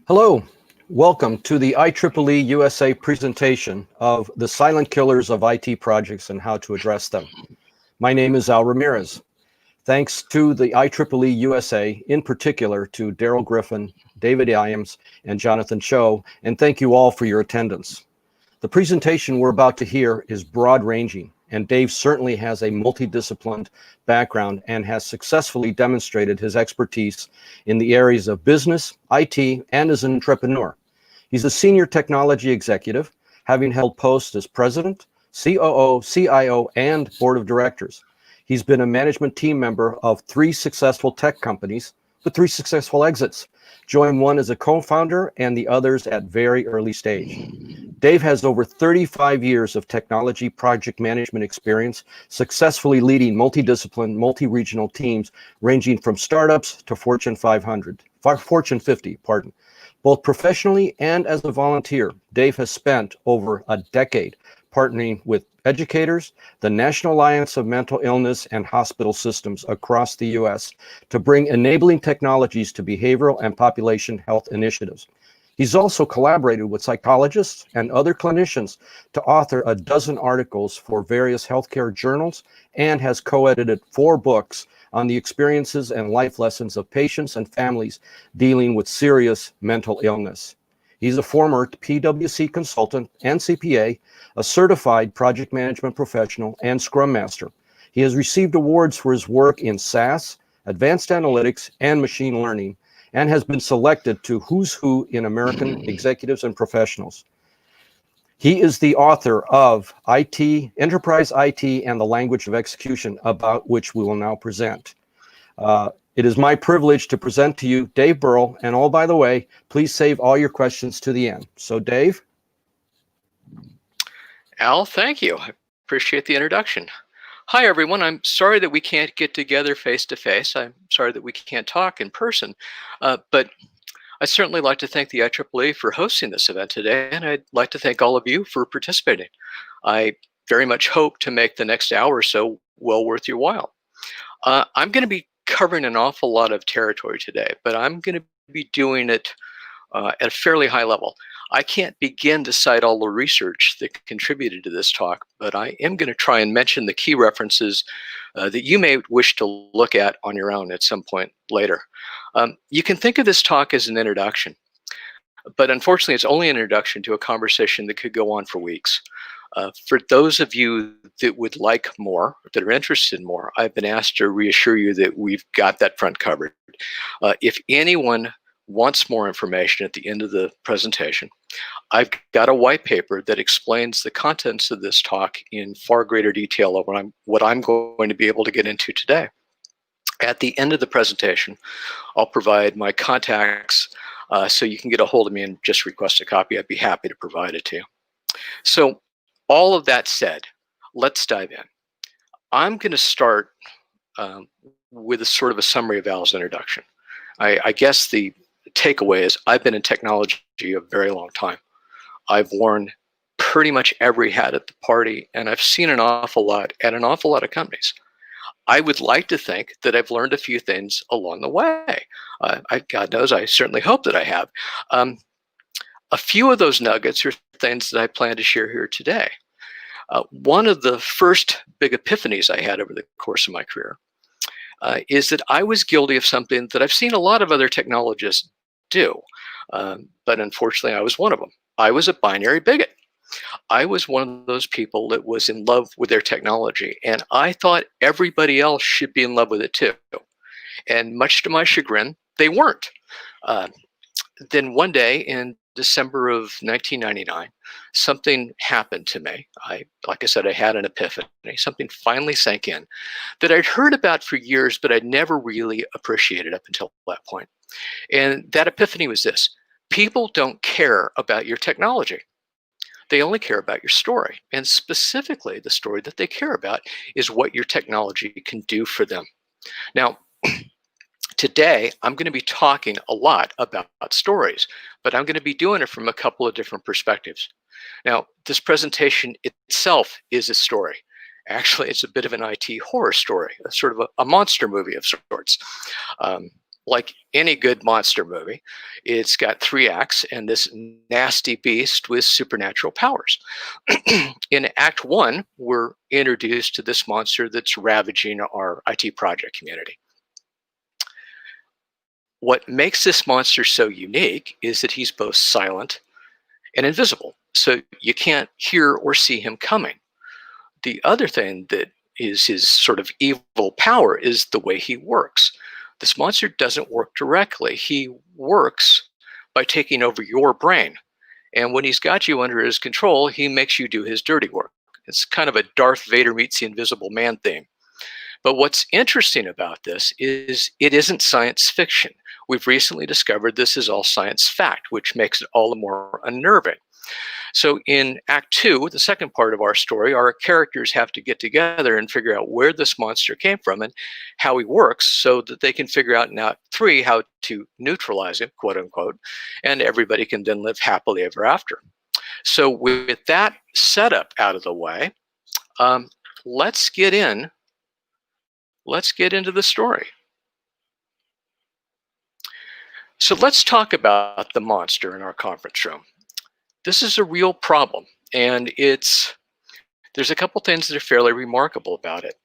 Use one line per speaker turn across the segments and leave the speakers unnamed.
Hello, welcome to the IEEE USA presentation of the silent killers of IT projects and how to address them. My name is Al Ramirez. Thanks to the IEEE USA, in particular to Daryl Griffin, David Iams, and Jonathan Cho, and thank you all for your attendance. The presentation we're about to hear is broad-ranging, and Dave certainly has a multidisciplined background and has successfully demonstrated his expertise in the areas of business, IT, and as an entrepreneur. He's a senior technology executive, having held posts as president, COO, CIO, and board of directors. He's been a management team member of 3 successful tech companies with 3 successful exits, joined one as a co-founder and the others at very early stage. Dave has over 35 years of technology project management experience, successfully leading multidisciplined, multi-regional teams ranging from startups to Fortune 50, pardon. Both professionally and as a volunteer, Dave has spent over a decade partnering with educators, the National Alliance of Mental Illness and hospital systems across the U.S. to bring enabling technologies to behavioral and population health initiatives. He's also collaborated with psychologists and other clinicians to author a dozen articles for various healthcare journals and has co-edited 4 books on the experiences and life lessons of patients and families dealing with serious mental illness. He's a former PwC consultant and CPA, a certified project management professional, and Scrum Master. He has received awards for his work in SaaS, advanced analytics, and machine learning, and has been selected to Who's Who in American Executives and Professionals. He is the author of IT, Enterprise IT and the Language of Execution, about which we will now present. It is my privilege to present to you Dave Burrell, and oh, by the way, please save all your questions to the end. So Dave?
Al, thank you. I appreciate the introduction. Hi, everyone. I'm sorry that we can't get together face-to-face. I'm sorry that we can't talk in person, but I'd certainly like to thank the IEEE for hosting this event today, and I'd like to thank all of you for participating. I very much hope to make the next hour or so well worth your while. I'm going to be covering an awful lot of territory today, but I'm going to be doing it at a fairly high level. I can't begin to cite all the research that contributed to this talk, but I am going to try and mention the key references that you may wish to look at on your own at some point later. You can think of this talk as an introduction, but unfortunately it's only an introduction to a conversation that could go on for weeks. For those of you that would like more, that are interested in more, I've been asked to reassure you that we've got that front covered. If anyone wants more information at the end of the presentation, I've got a white paper that explains the contents of this talk in far greater detail of what I'm going to be able to get into today. At the end of the presentation, I'll provide my contacts so you can get a hold of me and just request a copy. I'd be happy to provide it to you. So all of that said, let's dive in. I'm going to start with a sort of a summary of Al's introduction. I guess the takeaway is I've been in technology a very long time. I've worn pretty much every hat at the party, and I've seen an awful lot at an awful lot of companies. I would like to think that I've learned a few things along the way. God knows, I certainly hope that I have. A few of those nuggets are things that I plan to share here today. One of the first big epiphanies I had over the course of my career is that I was guilty of something that I've seen a lot of other technologists do, but unfortunately I was one of them. I was a binary bigot. I was one of those people that was in love with their technology, and I thought everybody else should be in love with it too. And much to my chagrin, they weren't. Then one day in December of 1999, something happened to me. Like I said, I had an epiphany. Something finally sank in that I'd heard about for years, but I'd never really appreciated up until that point. And that epiphany was this: people don't care about your technology. They only care about your story. And specifically, the story that they care about is what your technology can do for them. Now, today, I'm going to be talking a lot about stories, but I'm going to be doing it from a couple of different perspectives. Now, this presentation itself is a story. Actually, it's a bit of an IT horror story, sort of a monster movie of sorts. like any good monster movie, it's got 3 acts and this nasty beast with supernatural powers. In Act 1, we're introduced to this monster that's ravaging our IT project community. What makes this monster so unique is that he's both silent and invisible, so you can't hear or see him coming. The other thing that is his sort of evil power is the way he works. This monster doesn't work directly. He works by taking over your brain. And when he's got you under his control, he makes you do his dirty work. It's kind of a Darth Vader meets the Invisible Man theme. But what's interesting about this is it isn't science fiction. We've recently discovered this is all science fact, which makes it all the more unnerving. So in Act 2, the second part of our story, our characters have to get together and figure out where this monster came from and how he works so that they can figure out in Act 3 how to neutralize him, quote unquote, and everybody can then live happily ever after. So with that setup out of the way, let's get into the story. So let's talk about the monster in our conference room. This is a real problem, and there's a couple things that are fairly remarkable about it.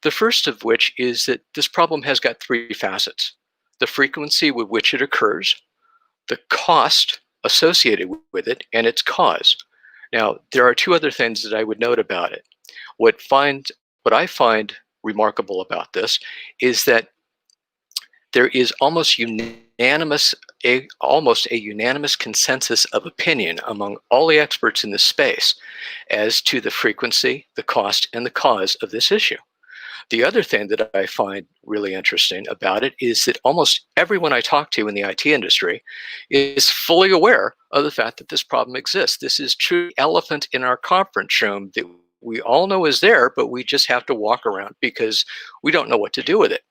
The first of which is that this problem has got 3 facets: the frequency with which it occurs, the cost associated with it, and its cause. Now, there are 2 other things that I would note about it. What I find remarkable about this is that there is almost a unanimous consensus of opinion among all the experts in this space as to the frequency, the cost, and the cause of this issue. The other thing that I find really interesting about it is that almost everyone I talk to in the IT industry is fully aware of the fact that this problem exists. This is true elephant in our conference room that we all know is there, but we just have to walk around because we don't know what to do with it.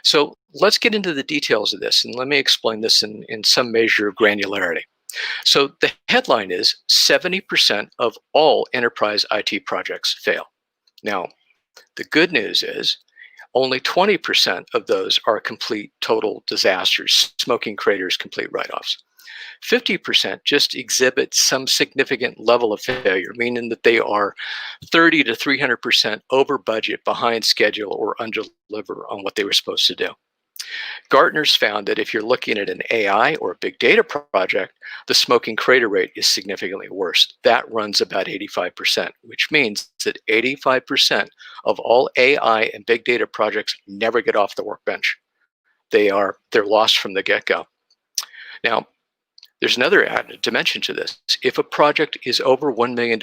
So let's get into the details of this, and let me explain this in some measure of granularity. So the headline is 70% of all enterprise IT projects fail. Now, the good news is only 20% of those are complete total disasters, smoking craters, complete write-offs. 50% just exhibit some significant level of failure, meaning that they are 30 to 300% over budget, behind schedule, or undeliver on what they were supposed to do. Gartner's found that if you're looking at an AI or a big data project, the smoking crater rate is significantly worse. That runs about 85%, which means that 85% of all AI and big data projects never get off the workbench. They're lost from the get-go. Now, there's another added dimension to this. If a project is over $1 million,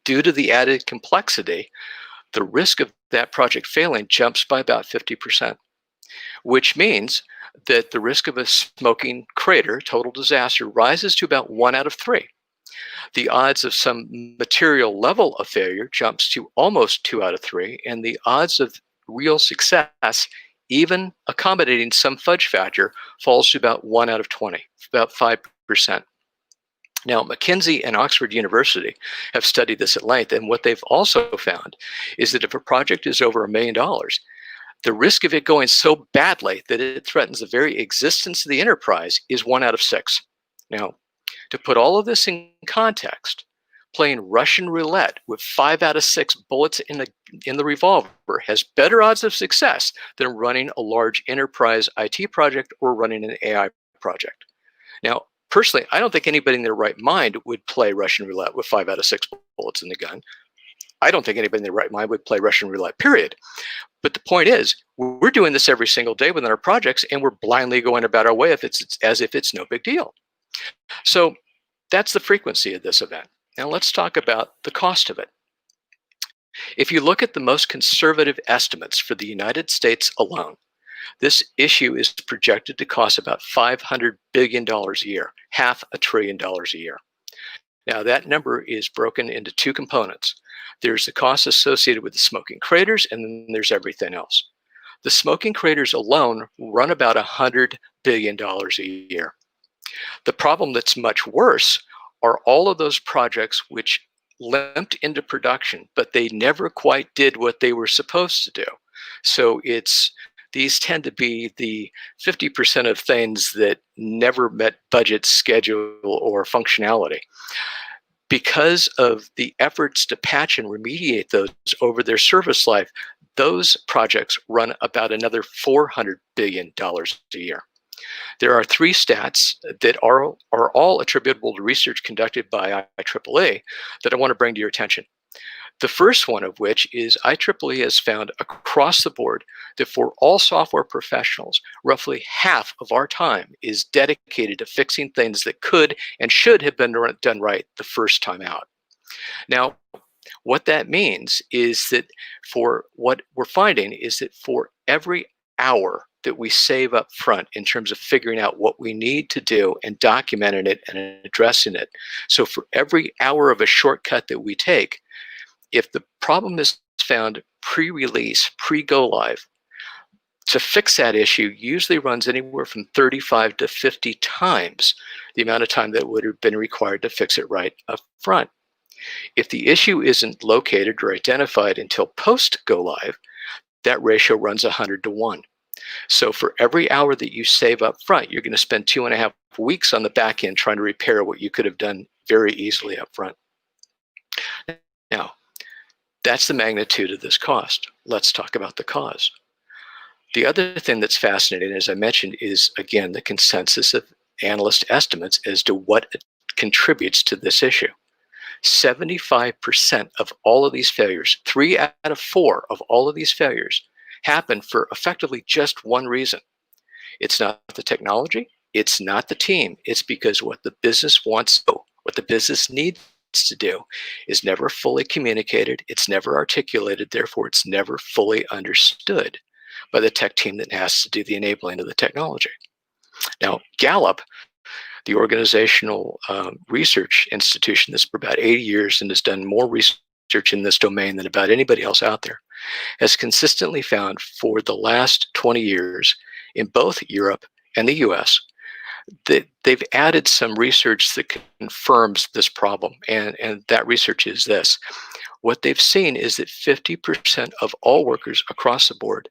due to the added complexity, the risk of that project failing jumps by about 50%, which means that the risk of a smoking crater, total disaster, rises to about 1 out of 3. The odds of some material level of failure jumps to almost 2 out of 3, and the odds of real success, even accommodating some fudge factor, falls to about 1 out of 20, about 5%. Now, McKinsey and Oxford University have studied this at length, and what they've also found is that if a project is over $1 million, the risk of it going so badly that it threatens the very existence of the enterprise is 1 out of 6. Now, to put all of this in context, playing Russian roulette with 5 out of 6 bullets in the revolver has better odds of success than running a large enterprise IT project or running an AI project. Now, personally, I don't think anybody in their right mind would play Russian roulette with 5 out of 6 bullets in the gun. I don't think anybody in their right mind would play Russian roulette, period. But the point is, we're doing this every single day within our projects, and we're blindly going about our way as if it's no big deal. So that's the frequency of this event. Now let's talk about the cost of it. If you look at the most conservative estimates for the United States alone, this issue is projected to cost about $500 billion a year, $500 billion a year. Now that number is broken into 2 components. There's the cost associated with the smoking craters, and then there's everything else. The smoking craters alone run about $100 billion a year. The problem that's much worse are all of those projects which limped into production, but they never quite did what they were supposed to do. So it's these tend to be the 50% of things that never met budget, schedule, or functionality. Because of the efforts to patch and remediate those over their service life, those projects run about another $400 billion a year. There are three stats that are all attributable to research conducted by IEEE that I want to bring to your attention. The first one of which is IEEE has found across the board that for all software professionals, roughly half of our time is dedicated to fixing things that could and should have been done right the first time out. Now, what that means is that for what we're finding is that for every hour that we save up front in terms of figuring out what we need to do and documenting it and addressing it. So for every hour of a shortcut that we take, if the problem is found pre-release, pre-go live, to fix that issue usually runs anywhere from 35 to 50 times the amount of time that would have been required to fix it right up front. If the issue isn't located or identified until post-go live, that ratio runs 100 to 1. So for every hour that you save up front, you're going to spend 2.5 weeks on the back end trying to repair what you could have done very easily up front. Now, that's the magnitude of this cost. Let's talk about the cause. The other thing that's fascinating, as I mentioned, is, again, the consensus of analyst estimates as to what contributes to this issue. 75% of all of these failures, 3 out of 4 of all of these failures, happen for effectively just one reason. It's not the technology, it's not the team, it's because what the business wants to do, what the business needs to do is never fully communicated, it's never articulated, therefore it's never fully understood by the tech team that has to do the enabling of the technology. Now, Gallup, the organizational research institution that's for about 80 years and has done more research in this domain than about anybody else out there, has consistently found for the last 20 years in both Europe and the US that they've added some research that confirms this problem. And that research is this. What they've seen is that 50% of all workers across the board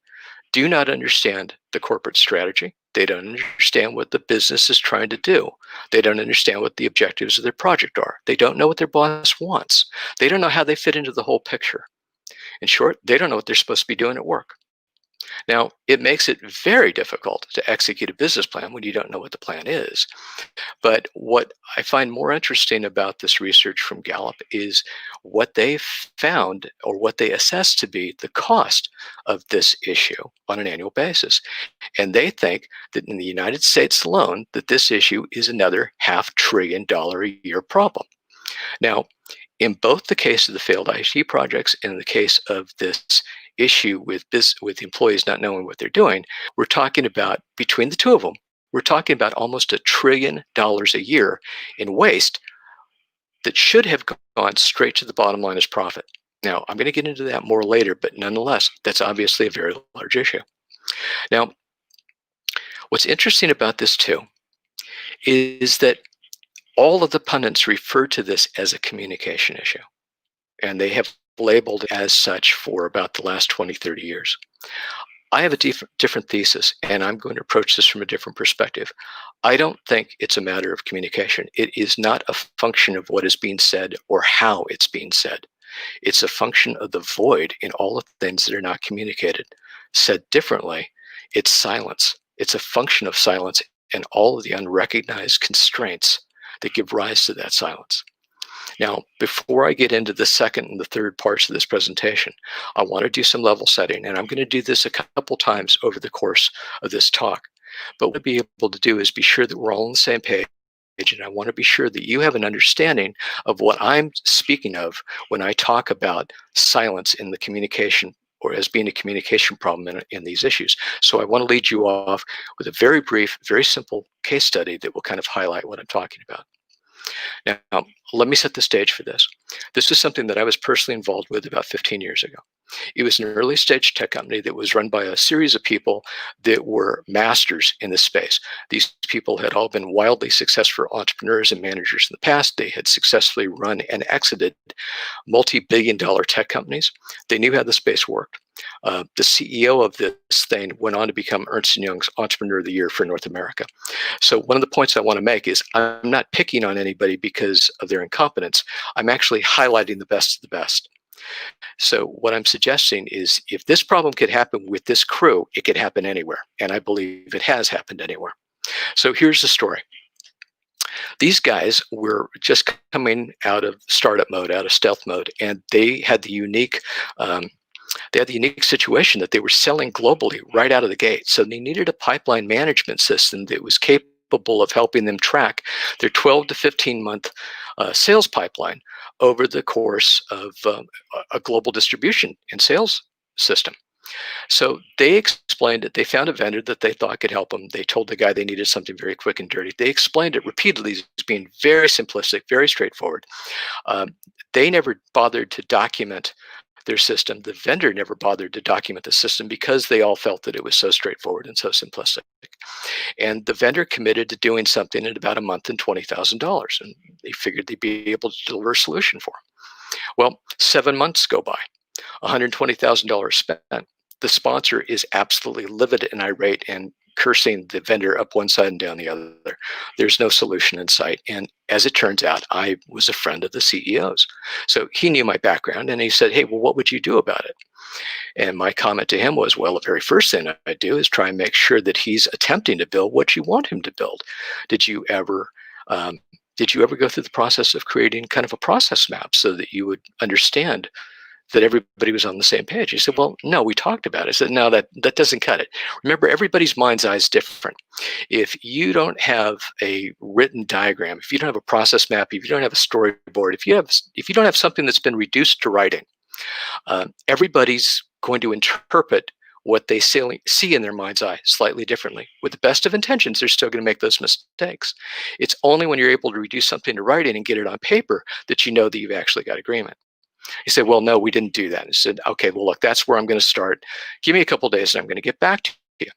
do not understand the corporate strategy. They don't understand what the business is trying to do. They don't understand what the objectives of their project are. They don't know what their boss wants. They don't know how they fit into the whole picture. In short, they don't know what they're supposed to be doing at work. Now, it makes it very difficult to execute a business plan when you don't know what the plan is. But what I find more interesting about this research from Gallup is what they found or what they assess to be the cost of this issue on an annual basis. And they think that in the United States alone, that this issue is another $500 billion a year problem. Now, in both the case of the failed IT projects and in the case of this issue with employees not knowing what they're doing, we're talking about, between the two of them, we're talking about almost $1 trillion a year in waste that should have gone straight to the bottom line as profit. Now, I'm going to get into that more later, but nonetheless, that's obviously a very large issue. Now, what's interesting about this too is that all of the pundits refer to this as a communication issue, and they have labeled it as such for about the last 20, 30 years. I have a different thesis, and I'm going to approach this from a different perspective. I don't think it's a matter of communication. It is not a function of what is being said or how it's being said. It's a function of the void in all the things that are not communicated. Said differently, it's silence. It's a function of silence and all of the unrecognized constraints that give rise to that silence. Now, before I get into the second and the third parts of this presentation, I want to do some level setting, and I'm going to do this a couple times over the course of this talk. But what I'll be able to do is be sure that we're all on the same page, and I want to be sure that you have an understanding of what I'm speaking of when I talk about silence in the communication or as being a communication problem in these issues. So I want to lead you off with a very brief, very simple case study that will kind of highlight what I'm talking about. Now, let me set the stage for this. This is something that I was personally involved with about 15 years ago. It was an early stage tech company that was run by a series of people that were masters in this space. These people had all been wildly successful entrepreneurs and managers in the past. They had successfully run and exited multi-billion-dollar tech companies. They knew how the space worked. The CEO of this thing went on to become Ernst & Young's Entrepreneur of the Year for North America. So one of the points I want to make is I'm not picking on anybody because of their incompetence. I'm actually highlighting the best of the best. So what I'm suggesting is if this problem could happen with this crew, it could happen anywhere. And I believe it has happened anywhere. So here's the story. These guys were just coming out of startup mode, out of stealth mode, and they had the unique situation that they were selling globally right out of the gate. So they needed a pipeline management system that was capable of helping them track their 12 to 15 month sales pipeline over the course of a global distribution and sales system. So they explained it. They found a vendor that they thought could help them. They told the guy they needed something very quick and dirty. They explained it repeatedly as being very simplistic, very straightforward. They never bothered to document their system. The vendor never bothered to document the system because they all felt that it was so straightforward and so simplistic. And the vendor committed to doing something in about a month and $20,000. And they figured they'd be able to deliver a solution for them. Well, 7 months go by, $120,000 spent. The sponsor is absolutely livid and irate and cursing the vendor up one side and down the other. There's no solution in sight. And as it turns out, I was a friend of the CEO's. So he knew my background and he said, hey, well, what would you do about it? And my comment to him was, well, the very first thing I do is try and make sure that he's attempting to build what you want him to build. Did you ever go through the process of creating kind of a process map so that you would understand that everybody was on the same page? He said, well, no, we talked about it. I said, no, that doesn't cut it. Remember, everybody's mind's eye is different. If you don't have a written diagram, if you don't have a process map, if you don't have a storyboard, if you don't have something that's been reduced to writing, everybody's going to interpret what they see in their mind's eye slightly differently. With the best of intentions, they're still going to make those mistakes. It's only when you're able to reduce something to writing and get it on paper that you know that you've actually got agreement. He said, well, no, we didn't do that. I said, okay, well, look, that's where I'm going to start. Give me a couple of days and I'm going to get back to you.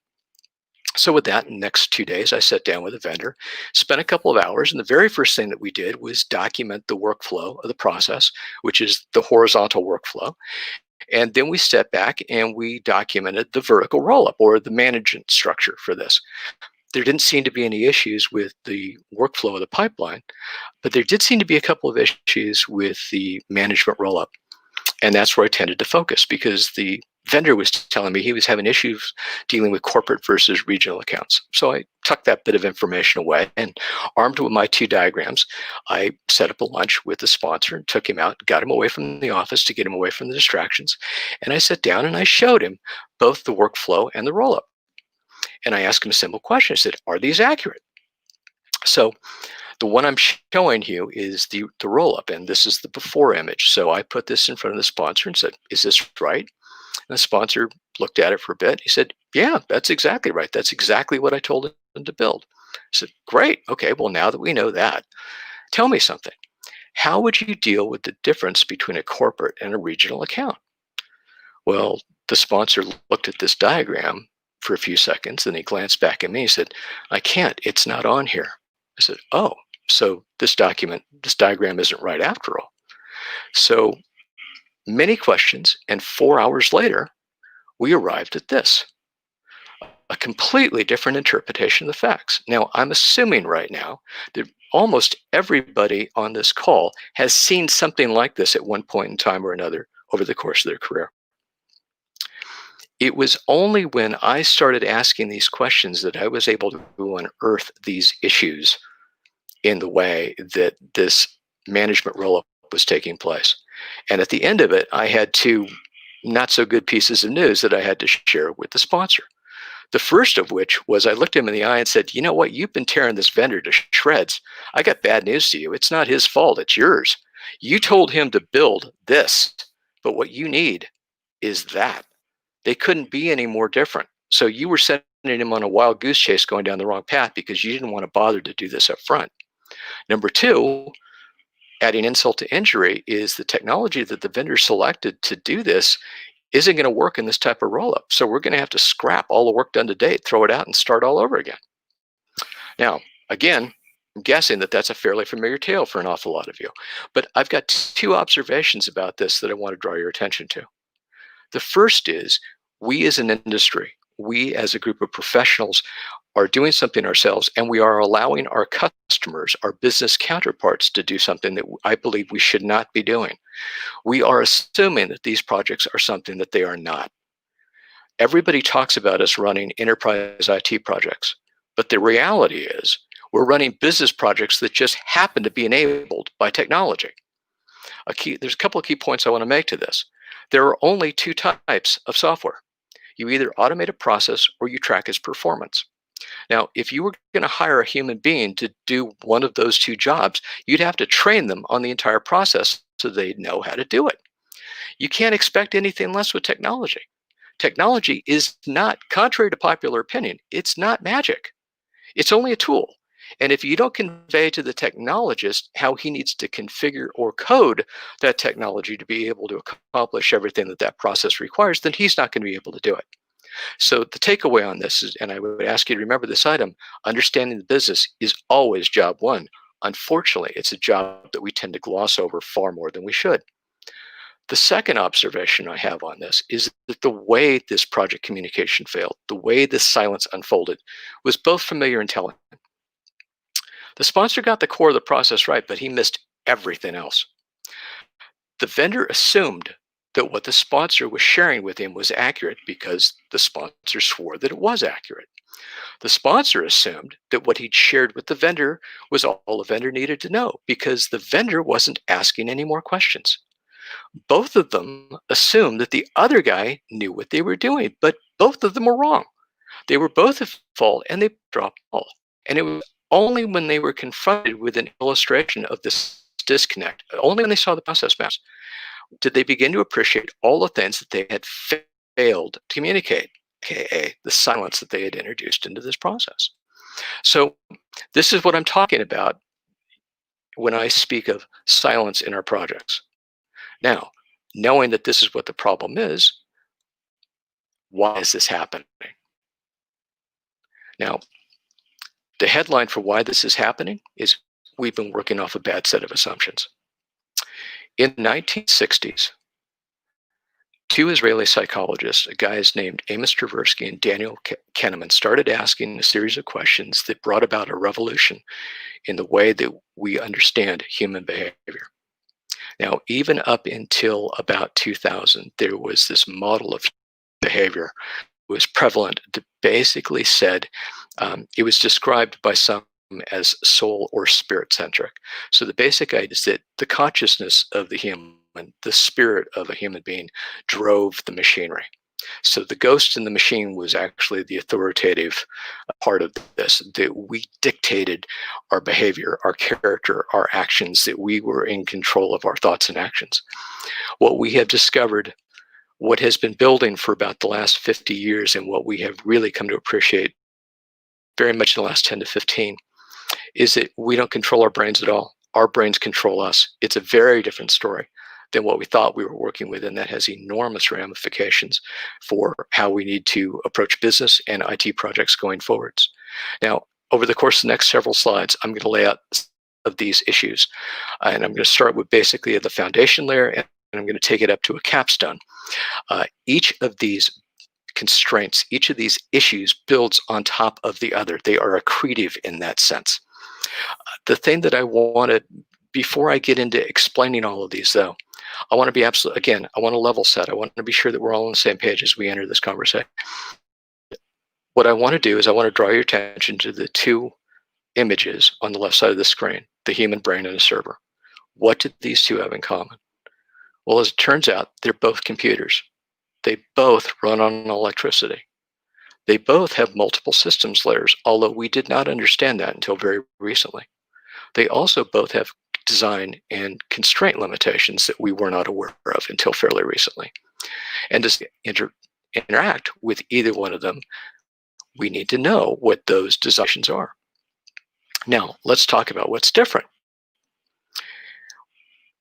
So with that, in the next 2 days, I sat down with a vendor, spent a couple of hours, and the very first thing that we did was document the workflow of the process, which is the horizontal workflow. And then we stepped back and we documented the vertical roll-up or the management structure for this. There didn't seem to be any issues with the workflow of the pipeline, but there did seem to be a couple of issues with the management roll-up. And that's where I tended to focus because the vendor was telling me he was having issues dealing with corporate versus regional accounts. So I tucked that bit of information away and armed with my 2 diagrams, I set up a lunch with the sponsor and took him out, got him away from the office to get him away from the distractions. And I sat down and I showed him both the workflow and the roll-up. And I asked him a simple question. I said, are these accurate? So the one I'm showing you is the roll-up, and this is the before image. So I put this in front of the sponsor and said, is this right? And the sponsor looked at it for a bit. He said, yeah, that's exactly right. That's exactly what I told him to build. I said, great. Okay, well, now that we know that, tell me something. How would you deal with the difference between a corporate and a regional account? Well, the sponsor looked at this diagram for a few seconds, and he glanced back at me. He said, I can't. It's not on here. I said, oh, so this diagram isn't right after all. So many questions, and 4 hours later, we arrived at this, a completely different interpretation of the facts. Now, I'm assuming right now that almost everybody on this call has seen something like this at one point in time or another over the course of their career. It was only when I started asking these questions that I was able to unearth these issues in the way that this management roll-up was taking place. And at the end of it, I had 2 not so good pieces of news that I had to share with the sponsor. The first of which was I looked him in the eye and said, you know what, you've been tearing this vendor to shreds. I got bad news to you. It's not his fault, it's yours. You told him to build this, but what you need is that. They couldn't be any more different. So you were sending him on a wild goose chase going down the wrong path because you didn't want to bother to do this up front. Number 2, adding insult to injury, is the technology that the vendor selected to do this isn't going to work in this type of roll-up. So we're going to have to scrap all the work done to date, throw it out, and start all over again. Now, again, I'm guessing that that's a fairly familiar tale for an awful lot of you. But I've got 2 observations about this that I want to draw your attention to. The first is we as an industry, we as a group of professionals are doing something ourselves, and we are allowing our customers, our business counterparts, to do something that I believe we should not be doing. We are assuming that these projects are something that they are not. Everybody talks about us running enterprise IT projects, but the reality is we're running business projects that just happen to be enabled by technology. There's a couple of key points I want to make to this. There are only two types of software. You either automate a process or you track its performance. Now, if you were going to hire a human being to do one of those two jobs, you'd have to train them on the entire process so they know how to do it. You can't expect anything less with technology. Technology is not, contrary to popular opinion, it's not magic. It's only a tool. And if you don't convey to the technologist how he needs to configure or code that technology to be able to accomplish everything that that process requires, then he's not going to be able to do it. So the takeaway on this is, and I would ask you to remember this item, understanding the business is always job one. Unfortunately, it's a job that we tend to gloss over far more than we should. The second observation I have on this is that the way this project communication failed, the way this silence unfolded, was both familiar and telling. The sponsor got the core of the process right, but he missed everything else. The vendor assumed that what the sponsor was sharing with him was accurate because the sponsor swore that it was accurate. The sponsor assumed that what he'd shared with the vendor was all the vendor needed to know because the vendor wasn't asking any more questions. Both of them assumed that the other guy knew what they were doing, but both of them were wrong. They were both at fault and they dropped the ball. And it was only when they were confronted with an illustration of this disconnect, only when they saw the process maps, did they begin to appreciate all the things that they had failed to communicate, aka the silence that they had introduced into this process. So this is what I'm talking about when I speak of silence in our projects. Now, knowing that this is what the problem is, why is this happening? Now, the headline for why this is happening is we've been working off a bad set of assumptions. In the 1960s, two Israeli psychologists, guys named Amos Tversky and Daniel Kahneman, started asking a series of questions that brought about a revolution in the way that we understand human behavior. Now, even up until about 2000, there was this model of behavior that was prevalent that basically said it was described by some as soul or spirit centric. So the basic idea is that the consciousness of the human, the spirit of a human being, drove the machinery. So the ghost in the machine was actually the authoritative part of this, that we dictated our behavior, our character, our actions, that we were in control of our thoughts and actions. What we have discovered, what has been building for about the last 50 years, and what we have really come to appreciate very much in the last 10 to 15, is that we don't control our brains at all. Our brains control us. It's a very different story than what we thought we were working with, and that has enormous ramifications for how we need to approach business and IT projects going forwards. Now, over the course of the next several slides, I'm going to lay out of these issues, and I'm going to start with basically the foundation layer, and I'm going to take it up to a capstone. Each of these constraints, each of these issues builds on top of the other. They are accretive in that sense. The thing that I wanted, before I get into explaining all of these though, I want to be absolute, again, I want to level set. I want to be sure that we're all on the same page as we enter this conversation. What I want to do is I want to draw your attention to the two images on the left side of the screen, the human brain and a server. What do these two have in common? Well, as it turns out, they're both computers. They both run on electricity. They both have multiple systems layers, although we did not understand that until very recently. They also both have design and constraint limitations that we were not aware of until fairly recently. And to interact with either one of them, we need to know what those designs are. Now, let's talk about what's different.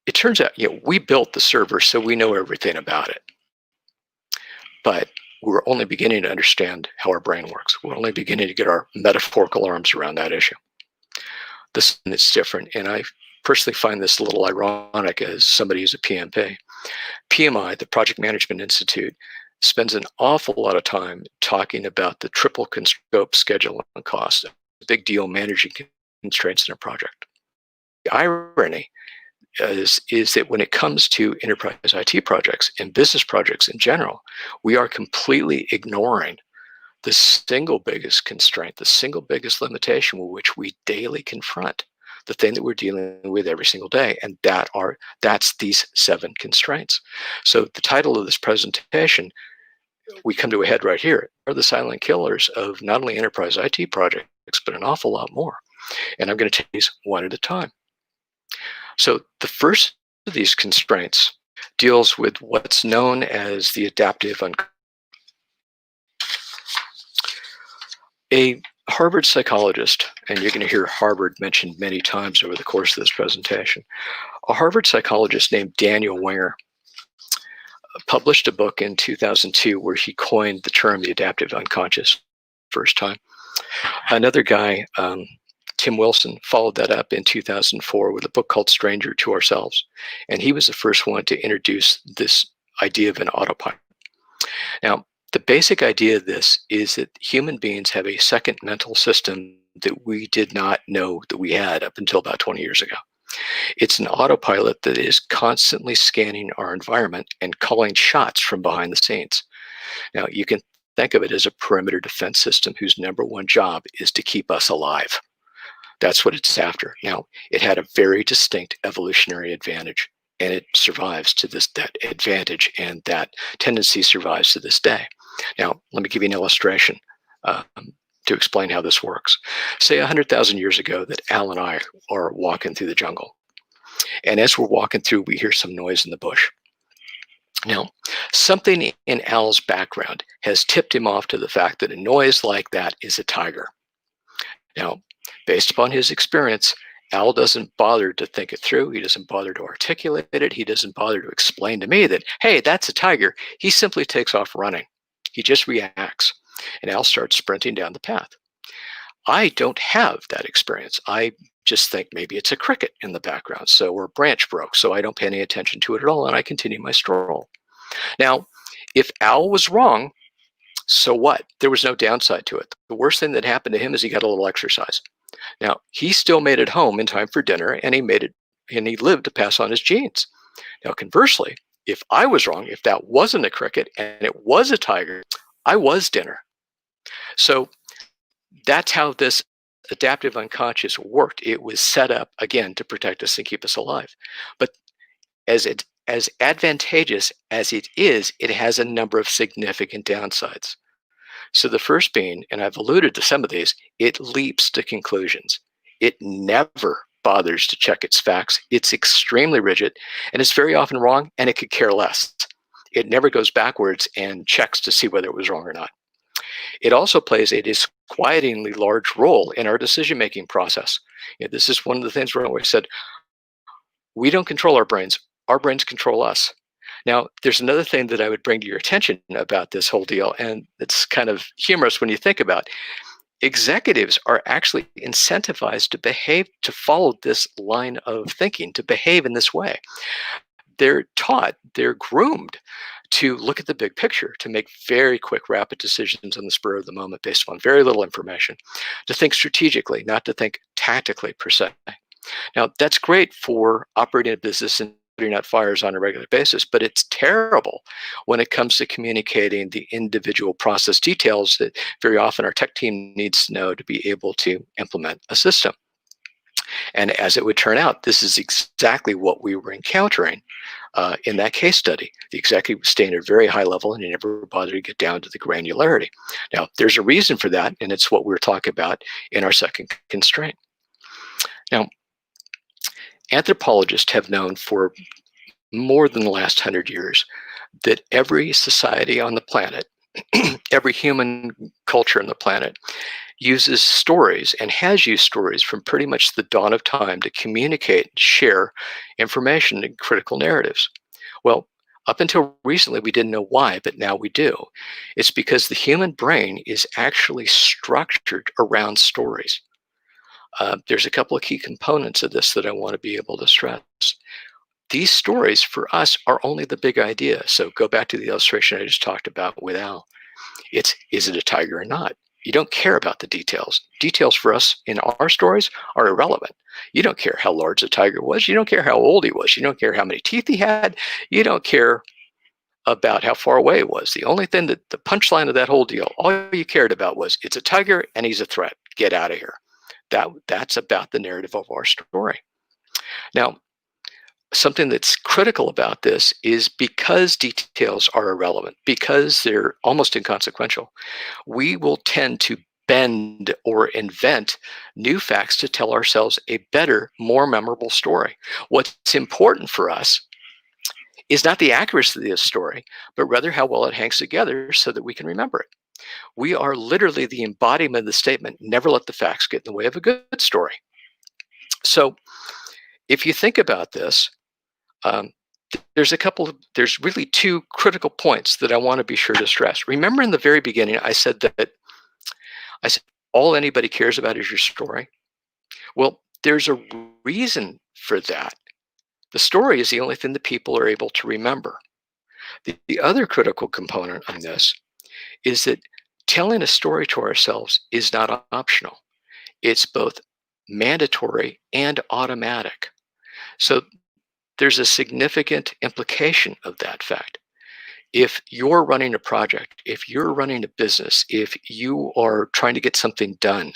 It turns out, we built the server, so we know everything about it. But we're only beginning to understand how our brain works. We're only beginning to get our metaphorical arms around that issue. This is different, and I personally find this a little ironic as somebody who's a PMP. PMI, the Project Management Institute, spends an awful lot of time talking about the triple scope, schedule, and cost. A big deal managing constraints in a project. The irony is that when it comes to enterprise IT projects and business projects in general, we are completely ignoring the single biggest constraint, the single biggest limitation with which we daily confront the thing that we're dealing with every single day, and that's these 7 constraints. So the title of this presentation, we come to a head right here, are the silent killers of not only enterprise IT projects, but an awful lot more. And I'm going to take these one at a time. So the first of these constraints deals with what's known as the adaptive unconscious. A Harvard psychologist, and you're going to hear Harvard mentioned many times over the course of this presentation, a Harvard psychologist named Daniel Winger published a book in 2002 where he coined the term the adaptive unconscious first time. Another guy, Tim Wilson, followed that up in 2004 with a book called Stranger to Ourselves. And he was the first one to introduce this idea of an autopilot. Now, the basic idea of this is that human beings have a second mental system that we did not know that we had up until about 20 years ago. It's an autopilot that is constantly scanning our environment and calling shots from behind the scenes. Now, you can think of it as a perimeter defense system whose number one job is to keep us alive. That's what it's after. Now, it had a very distinct evolutionary advantage, and it survives to that advantage, and that tendency survives to this day. Now, let me give you an illustration to explain how this works. Say 100,000 years ago that Al and I are walking through the jungle. And as we're walking through, we hear some noise in the bush. Now, something in Al's background has tipped him off to the fact that a noise like that is a tiger. Now, based upon his experience, Al doesn't bother to think it through. He doesn't bother to articulate it. He doesn't bother to explain to me that, hey, that's a tiger. He simply takes off running. He just reacts. And Al starts sprinting down the path. I don't have that experience. I just think maybe it's a cricket in the background, or a branch broke, so I don't pay any attention to it at all, and I continue my stroll. Now, if Al was wrong, so what? There was no downside to it. The worst thing that happened to him is he got a little exercise. Now, he still made it home in time for dinner, and he lived to pass on his genes. Now, conversely, if I was wrong, if that wasn't a cricket and it was a tiger, I was dinner. So that's how this adaptive unconscious worked. It was set up, again, to protect us and keep us alive. But as advantageous as it is, it has a number of significant downsides. So the first being, and I've alluded to some of these, it leaps to conclusions. It never bothers to check its facts. It's extremely rigid, and it's very often wrong, and it could care less. It never goes backwards and checks to see whether it was wrong or not. It also plays a disquietingly large role in our decision-making process. This is one of the things where I always said, we don't control our brains control us. Now, there's another thing that I would bring to your attention about this whole deal, and it's kind of humorous when you think about it. Executives are actually incentivized to follow this line of thinking, to behave in this way. They're groomed to look at the big picture, to make very quick, rapid decisions on the spur of the moment based upon very little information, to think strategically, not to think tactically per se. Now, that's great for operating a business and putting out fires on a regular basis, but it's terrible when it comes to communicating the individual process details that very often our tech team needs to know to be able to implement a system. And as it would turn out, this is exactly what we were encountering in that case study. The executive was staying at a very high level, and he never bothered to get down to the granularity. Now, there's a reason for that, and it's what we're talking about in our second constraint. Now, anthropologists have known for more than the last 100 years that every society on the planet, every human culture on the planet, uses stories and has used stories from pretty much the dawn of time to communicate, share information and critical narratives. Well, up until recently, we didn't know why, but now we do. It's because the human brain is actually structured around stories. There's a couple of key components of this that I want to be able to stress. these stories for us are only the big idea. So go back to the illustration I just talked about with Al. It's, is it a tiger or not? You don't care about the details. Details for us in our stories are irrelevant. You don't care how large the tiger was. You don't care how old he was. You don't care how many teeth he had. You don't care about how far away it was. The only thing that the punchline of that whole deal, all you cared about was it's a tiger and he's a threat. Get out of here. That's about the narrative of our story. Now, something that's critical about this is because details are irrelevant, because they're almost inconsequential, we will tend to bend or invent new facts to tell ourselves a better, more memorable story. What's important for us is not the accuracy of the story, but rather how well it hangs together so that we can remember it. We are literally the embodiment of the statement, never let the facts get in the way of a good story. So if you think about this, um, there's really two critical points that I want to be sure to stress. Remember in the very beginning, I said all anybody cares about is your story. Well, there's a reason for that. The story is the only thing that people are able to remember. The other critical component on this is that telling a story to ourselves is not optional. It's both mandatory and automatic. So there's a significant implication of that fact. If you're running a project, if you're running a business, if you are trying to get something done,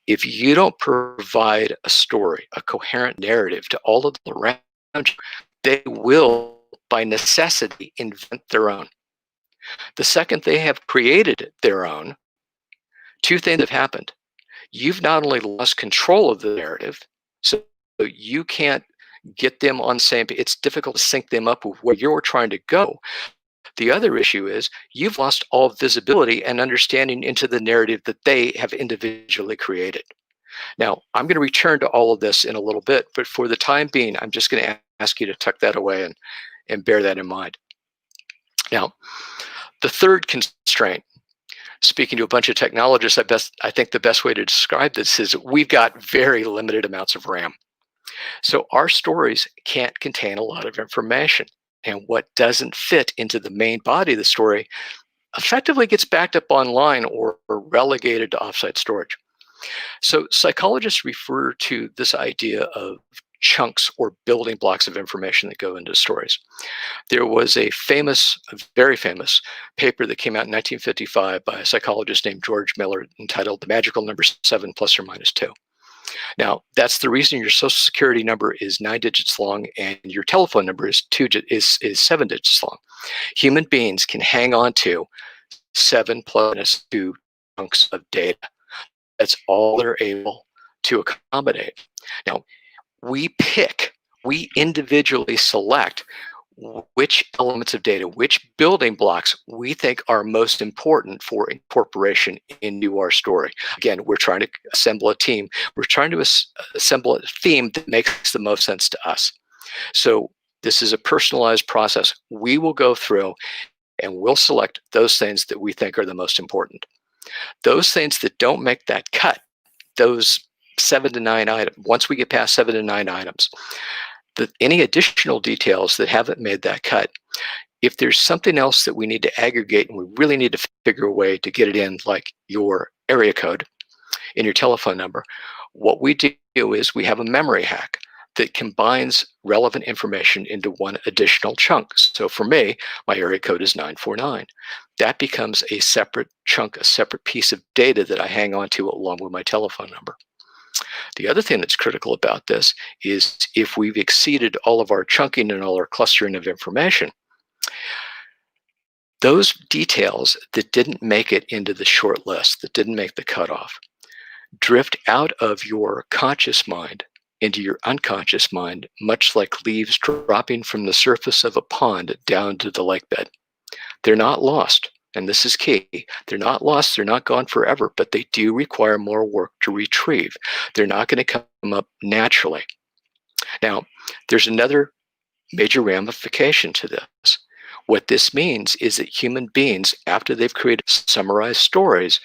if you don't provide a story, a coherent narrative to all of the around you, they will, by necessity, invent their own. The second they have created their own, two things have happened. You've not only lost control of the narrative, so you can't get them on the same page. It's difficult to sync them up with where you're trying to go. The other issue is you've lost all visibility and understanding into the narrative that they have individually created. Now, I'm going to return to all of this in a little bit, but for the time being, I'm just going to ask you to tuck that away and bear that in mind. Now, the third constraint, speaking to a bunch of technologists, I think the best way to describe this is we've got very limited amounts of RAM. So our stories can't contain a lot of information. And what doesn't fit into the main body of the story effectively gets backed up online or relegated to offsite storage. So psychologists refer to this idea of chunks or building blocks of information that go into stories. There was a very famous paper that came out in 1955 by a psychologist named George Miller entitled The Magical Number 7 plus or minus 2. Now, that's the reason your social security number is 9 digits long and your telephone number is 7 digits long. Human beings can hang on to 7 plus 2 chunks of data. That's all they're able to accommodate. Now, we individually select which elements of data, which building blocks we think are most important for incorporation into our story. Again, we're trying to assemble a team. We're trying to assemble a theme that makes the most sense to us. So this is a personalized process. We will go through and we'll select those things that we think are the most important. Those things that don't make that cut, those 7 to 9 items, once we get past 7 to 9 items, any additional details that haven't made that cut, if there's something else that we need to aggregate and we really need to figure a way to get it in, like your area code in your telephone number, what we do is we have a memory hack that combines relevant information into one additional chunk. So for me, my area code is 949. That becomes a separate chunk, a separate piece of data that I hang on to along with my telephone number. The other thing that's critical about this is if we've exceeded all of our chunking and all our clustering of information, those details that didn't make it into the short list, that didn't make the cutoff, drift out of your conscious mind into your unconscious mind, much like leaves dropping from the surface of a pond down to the lake bed. They're not lost. And this is key. They're not lost, they're not gone forever, but they do require more work to retrieve. They're not going to come up naturally. Now, there's another major ramification to this. What this means is that human beings, after they've created summarized stories,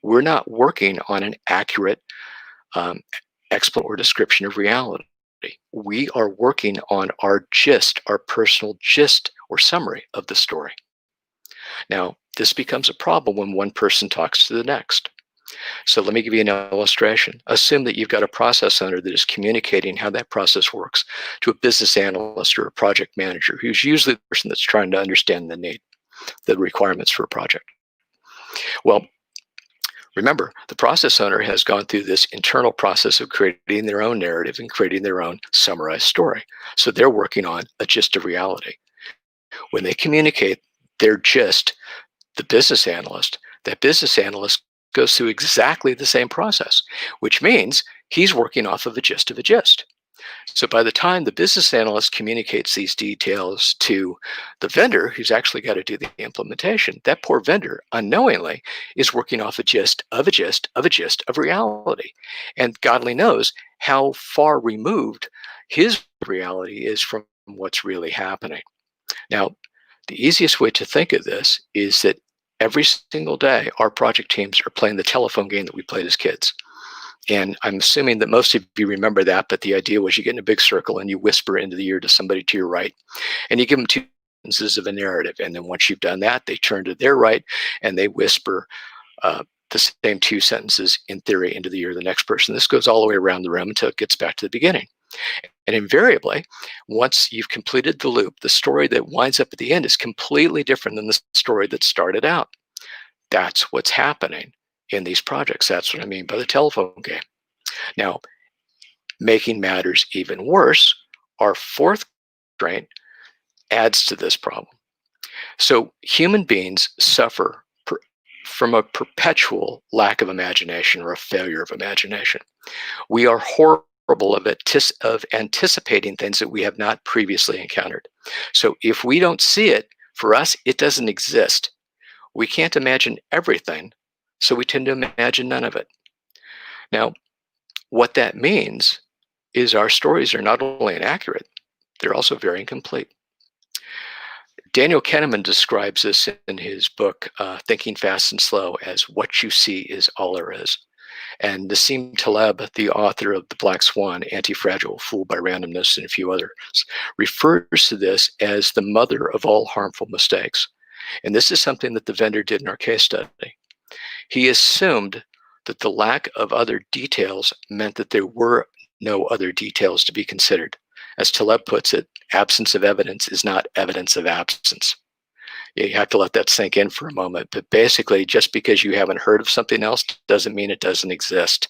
we're not working on an accurate explanation or description of reality. We are working on our gist, our personal gist or summary of the story. Now, this becomes a problem when one person talks to the next. So let me give you an illustration. Assume that you've got a process owner that is communicating how that process works to a business analyst or a project manager, who's usually the person that's trying to understand the need, the requirements for a project. Well, remember, the process owner has gone through this internal process of creating their own narrative and creating their own summarized story. So they're working on a gist of reality. When they communicate their gist, the business analyst, that business analyst goes through exactly the same process, which means he's working off of a gist of a gist. So by the time the business analyst communicates these details to the vendor who's actually got to do the implementation, that poor vendor unknowingly is working off a gist of a gist of a gist of reality. And God only knows how far removed his reality is from what's really happening. Now, the easiest way to think of this is that every single day, our project teams are playing the telephone game that we played as kids. And I'm assuming that most of you remember that, but the idea was you get in a big circle and you whisper into the ear to somebody to your right, and you give them two sentences of a narrative. And then once you've done that, they turn to their right and they whisper the same two sentences in theory into the ear of the next person. This goes all the way around the room until it gets back to the beginning. And invariably, once you've completed the loop, the story that winds up at the end is completely different than the story that started out. That's what's happening in these projects. That's what I mean by the telephone game. Now, making matters even worse, our fourth constraint adds to this problem. So human beings suffer from a perpetual lack of imagination or a failure of imagination. We are horrible of anticipating things that we have not previously encountered. So if we don't see it, for us, it doesn't exist. We can't imagine everything, so we tend to imagine none of it. Now, what that means is our stories are not only inaccurate, they're also very incomplete. Daniel Kahneman describes this in his book, Thinking Fast and Slow, as what you see is all there is. And Nassim Taleb, the author of The Black Swan, Anti-Fragile, Fooled by Randomness, and a few others, refers to this as the mother of all harmful mistakes. And this is something that the vendor did in our case study. He assumed that the lack of other details meant that there were no other details to be considered. As Taleb puts it, absence of evidence is not evidence of absence. You have to let that sink in for a moment. But basically, just because you haven't heard of something else doesn't mean it doesn't exist.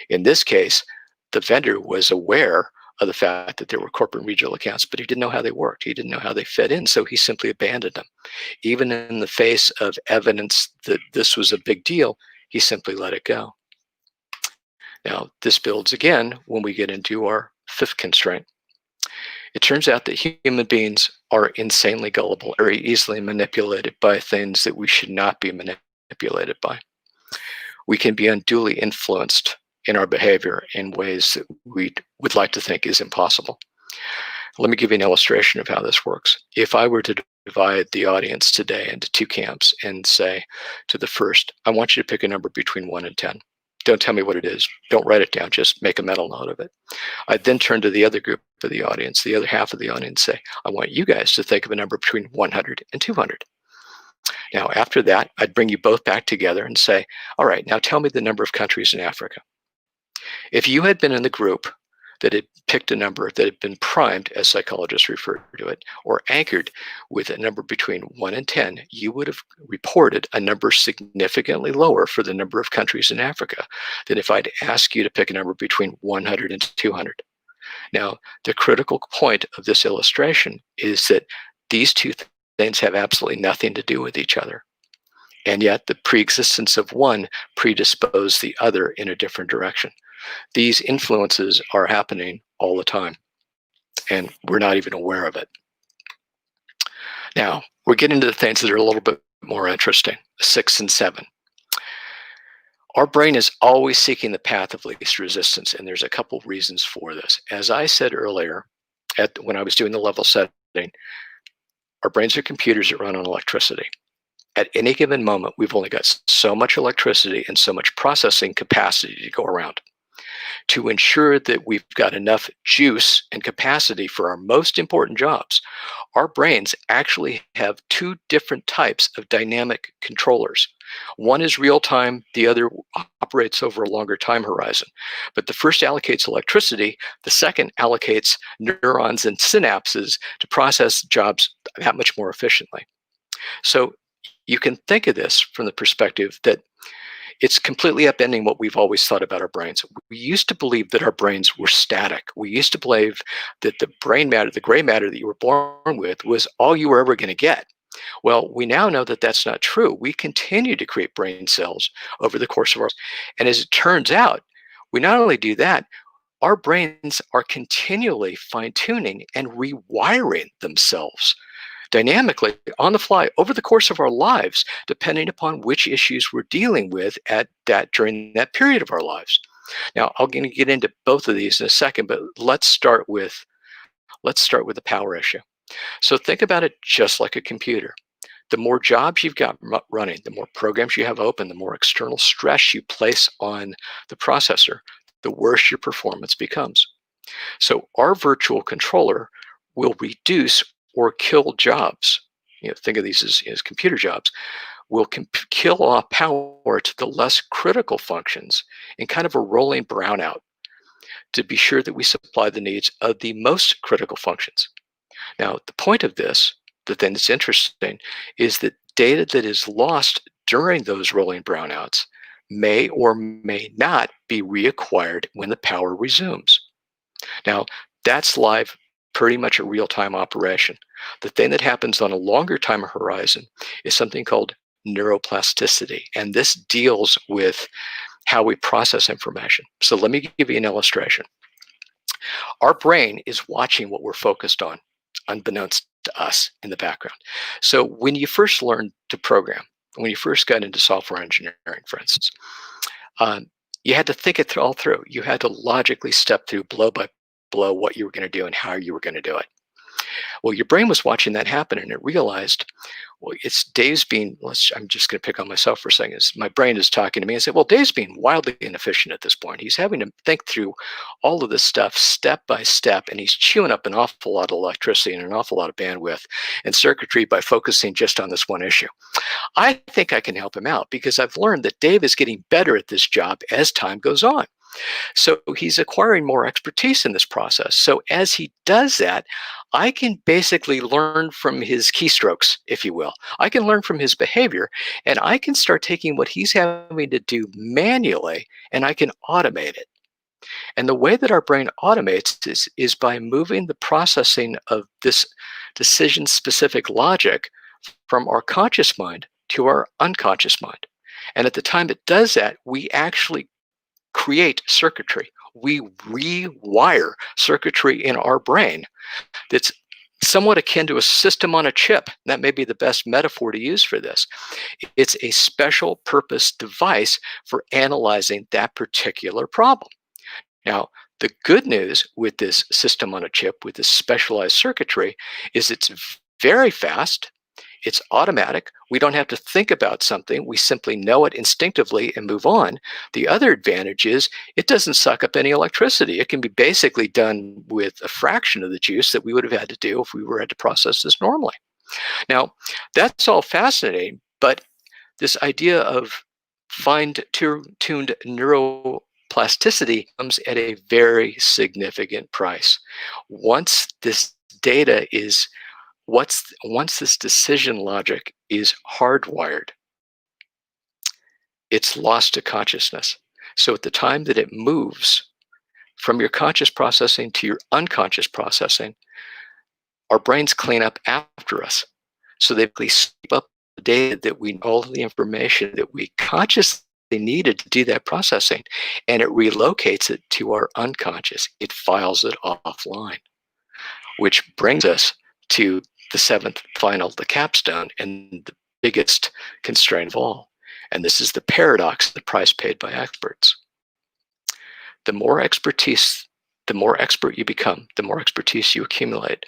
In this case, the vendor was aware of the fact that there were corporate and regional accounts, but he didn't know how they worked. He didn't know how they fit in, so he simply abandoned them. Even in the face of evidence that this was a big deal, he simply let it go. Now, this builds again when we get into our fifth constraint. It turns out that human beings are insanely gullible, very easily manipulated by things that we should not be manipulated by. We can be unduly influenced in our behavior in ways that we would like to think is impossible. Let me give you an illustration of how this works. If I were to divide the audience today into two camps and say to the first, I want you to pick a number between 1 and 10. Don't tell me what it is. Don't write it down. Just make a mental note of it. I'd then turn to the other group of the audience, the other half of the audience, say, I want you guys to think of a number between 100 and 200. Now, after that, I'd bring you both back together and say, all right, now tell me the number of countries in Africa. If you had been in the group that had picked a number that had been primed, as psychologists refer to it, or anchored with a number between 1 and 10, you would have reported a number significantly lower for the number of countries in Africa than if I'd asked you to pick a number between 100 and 200. Now, the critical point of this illustration is that these two things have absolutely nothing to do with each other. And yet the preexistence of one predisposed the other in a different direction. These influences are happening all the time, and we're not even aware of it. Now, we're getting to the things that are a little bit more interesting, 6 and 7. Our brain is always seeking the path of least resistance, and there's a couple reasons for this. As I said earlier, when I was doing the level setting, our brains are computers that run on electricity. At any given moment, we've only got so much electricity and so much processing capacity to go around. To ensure that we've got enough juice and capacity for our most important jobs, our brains actually have two different types of dynamic controllers. One is real time, the other operates over a longer time horizon. But the first allocates electricity, the second allocates neurons and synapses to process jobs that much more efficiently. So you can think of this from the perspective that it's completely upending what we've always thought about our brains. We used to believe that our brains were static. We used to believe that the brain matter, the gray matter that you were born with, was all you were ever going to get. Well, we now know that that's not true. We continue to create brain cells over the course of our lives. And as it turns out, we not only do that, our brains are continually fine-tuning and rewiring themselves dynamically on the fly over the course of our lives, depending upon which issues we're dealing with at that during that period of our lives. Now, I'm going to get into both of these in a second, but let's start with the power issue. So think about it just like a computer. The more jobs you've got running, the more programs you have open, the more external stress you place on the processor, the worse your performance becomes. So our virtual controller will reduce or kill jobs. Think of these as computer jobs. Will kill off power to the less critical functions in kind of a rolling brownout to be sure that we supply the needs of the most critical functions. Now, the point of this, the thing that's interesting, is that data that is lost during those rolling brownouts may or may not be reacquired when the power resumes. Now, that's live, pretty much a real-time operation. The thing that happens on a longer time horizon is something called neuroplasticity, and this deals with how we process information. So let me give you an illustration. Our brain is watching what we're focused on, unbeknownst to us in the background. So when you first learned to program, when you first got into software engineering, for instance, you had to think it all through. You had to logically step through blow by blow what you were going to do and how you were going to do it. Well, your brain was watching that happen, and it realized, well, it's Dave's being, I'm just going to pick on myself for a second. My brain is talking to me and say, well, Dave's being wildly inefficient at this point. He's having to think through all of this stuff step by step, and he's chewing up an awful lot of electricity and an awful lot of bandwidth and circuitry by focusing just on this one issue. I think I can help him out because I've learned that Dave is getting better at this job as time goes on. So he's acquiring more expertise in this process. So as he does that, I can basically learn from his keystrokes, if you will. I can learn from his behavior, and I can start taking what he's having to do manually, and I can automate it. And the way that our brain automates is by moving the processing of this decision-specific logic from our conscious mind to our unconscious mind. And at the time it does that, we actually create circuitry. We rewire circuitry in our brain that's somewhat akin to a system on a chip. That may be the best metaphor to use for this. It's a special purpose device for analyzing that particular problem. Now, the good news with this system on a chip, with this specialized circuitry, is it's very fast. It's automatic. We don't have to think about something. We simply know it instinctively and move on. The other advantage is it doesn't suck up any electricity. It can be basically done with a fraction of the juice that we would have had to do if we were had to process this normally. Now, that's all fascinating, but this idea of fine-tuned neuroplasticity comes at a very significant price. Once this data is once this decision logic is hardwired, it's lost to consciousness. So at the time that it moves from your conscious processing to your unconscious processing, our brains clean up after us. So they sweep up the data that all of the information that we consciously needed to do that processing, and it relocates it to our unconscious. It files it offline, which brings us to the seventh final, the capstone, and the biggest constraint of all. And this is the paradox, the price paid by experts. The more expertise, the more expert you become, the more expertise you accumulate,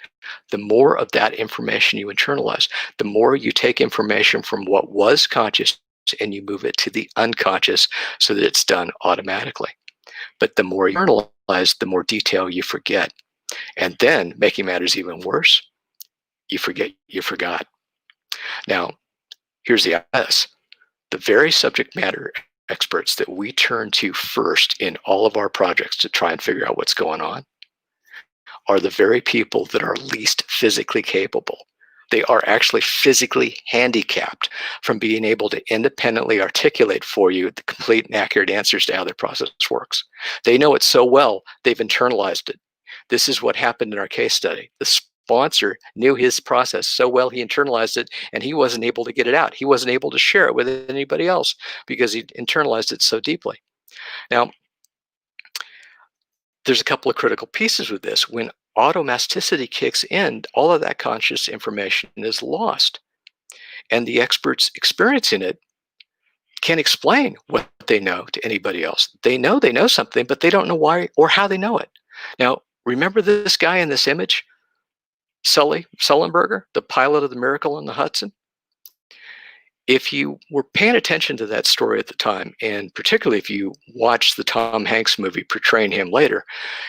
the more of that information you internalize, the more you take information from what was conscious and you move it to the unconscious so that it's done automatically. But the more you internalize, the more detail you forget. And then, making matters even worse, you forget you forgot. Now, here's the S. The very subject matter experts that we turn to first in all of our projects to try and figure out what's going on are the very people that are least physically capable. They are actually physically handicapped from being able to independently articulate for you the complete and accurate answers to how their process works. They know it so well, they've internalized it. This is what happened in our case study. The sponsor knew his process so well, he internalized it, and he wasn't able to get it out. He wasn't able to share it with anybody else because he internalized it so deeply. Now, there's a couple of critical pieces with this. When automasticity kicks in, all of that conscious information is lost. And the experts experiencing it can't explain what they know to anybody else. They know something, but they don't know why or how they know it. Now, remember this guy in this image, Sully Sullenberger, the pilot of the Miracle on the Hudson? If you were paying attention to that story at the time, and particularly if you watch the Tom Hanks movie portraying him later,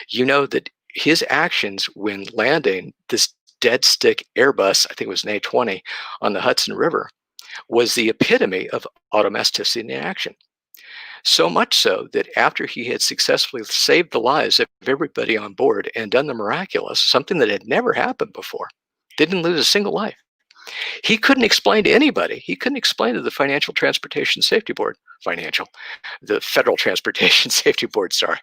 you know that his actions when landing this dead stick Airbus, I think it was an A-20, on the Hudson River, was the epitome of automasticity in action. So much so that after he had successfully saved the lives of everybody on board and done the miraculous, something that had never happened before, didn't lose a single life. He couldn't explain to anybody. He couldn't explain to the Financial Transportation Safety Board, the Federal Transportation Safety Board, sorry.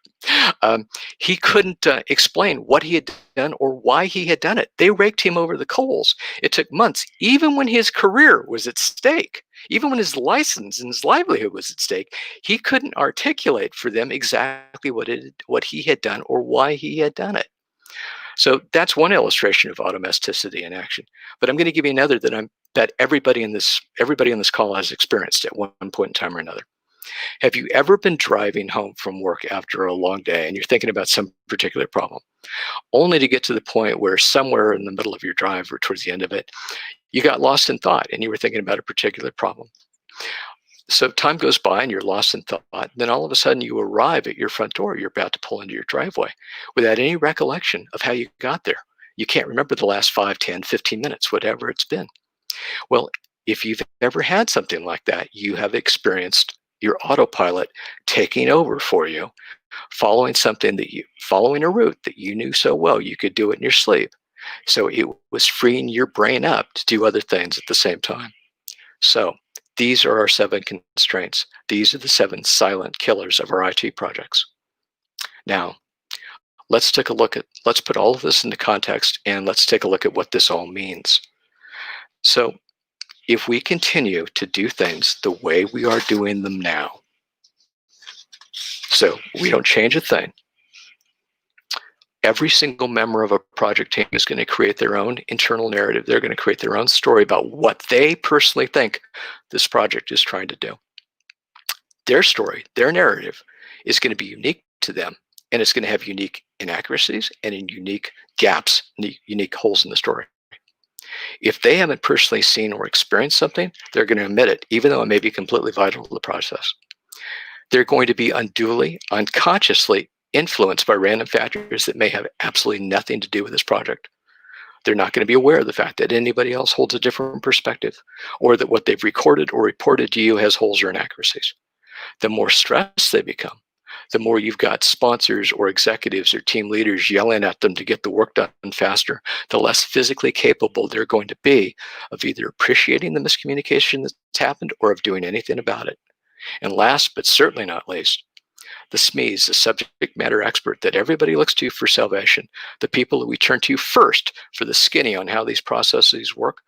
He couldn't explain what he had done or why he had done it. They raked him over the coals. It took months, even when his career was at stake, even when his license and his livelihood was at stake, he couldn't articulate for them exactly what he had done or why he had done it. So that's one illustration of automasticity in action. But I'm going to give you another that I bet everybody on this call has experienced at one point in time or another. Have you ever been driving home from work after a long day and you're thinking about some particular problem, only to get to the point where somewhere in the middle of your drive or towards the end of it, you got lost in thought and you were thinking about a particular problem? So time goes by and you're lost in thought. Then all of a sudden you arrive at your front door. You're about to pull into your driveway without any recollection of how you got there. You can't remember the last 5, 10, 15 minutes, whatever it's been. Well, if you've ever had something like that, you have experienced your autopilot taking over for you, following a route that you knew so well you could do it in your sleep. So it was freeing your brain up to do other things at the same time. So these are our 7 constraints. These are the 7 silent killers of our IT projects. Now, let's put all of this into context and let's take a look at what this all means. So if we continue to do things the way we are doing them now, so we don't change a thing, every single member of a project team is going to create their own internal narrative. They're going to create their own story about what they personally think this project is trying to do. Their story, their narrative is going to be unique to them, and it's going to have unique inaccuracies and unique gaps, unique holes in the story. If they haven't personally seen or experienced something, they're going to omit it, even though it may be completely vital to the process. They're going to be unduly, unconsciously influenced by random factors that may have absolutely nothing to do with this project. They're not going to be aware of the fact that anybody else holds a different perspective, or that what they've recorded or reported to you has holes or inaccuracies. The more stressed they become, the more you've got sponsors or executives or team leaders yelling at them to get the work done faster, the less physically capable they're going to be of either appreciating the miscommunication that's happened or of doing anything about it. And last, but certainly not least, the SMEs, the subject matter expert that everybody looks to for salvation, the people that we turn to first for the skinny on how these processes work,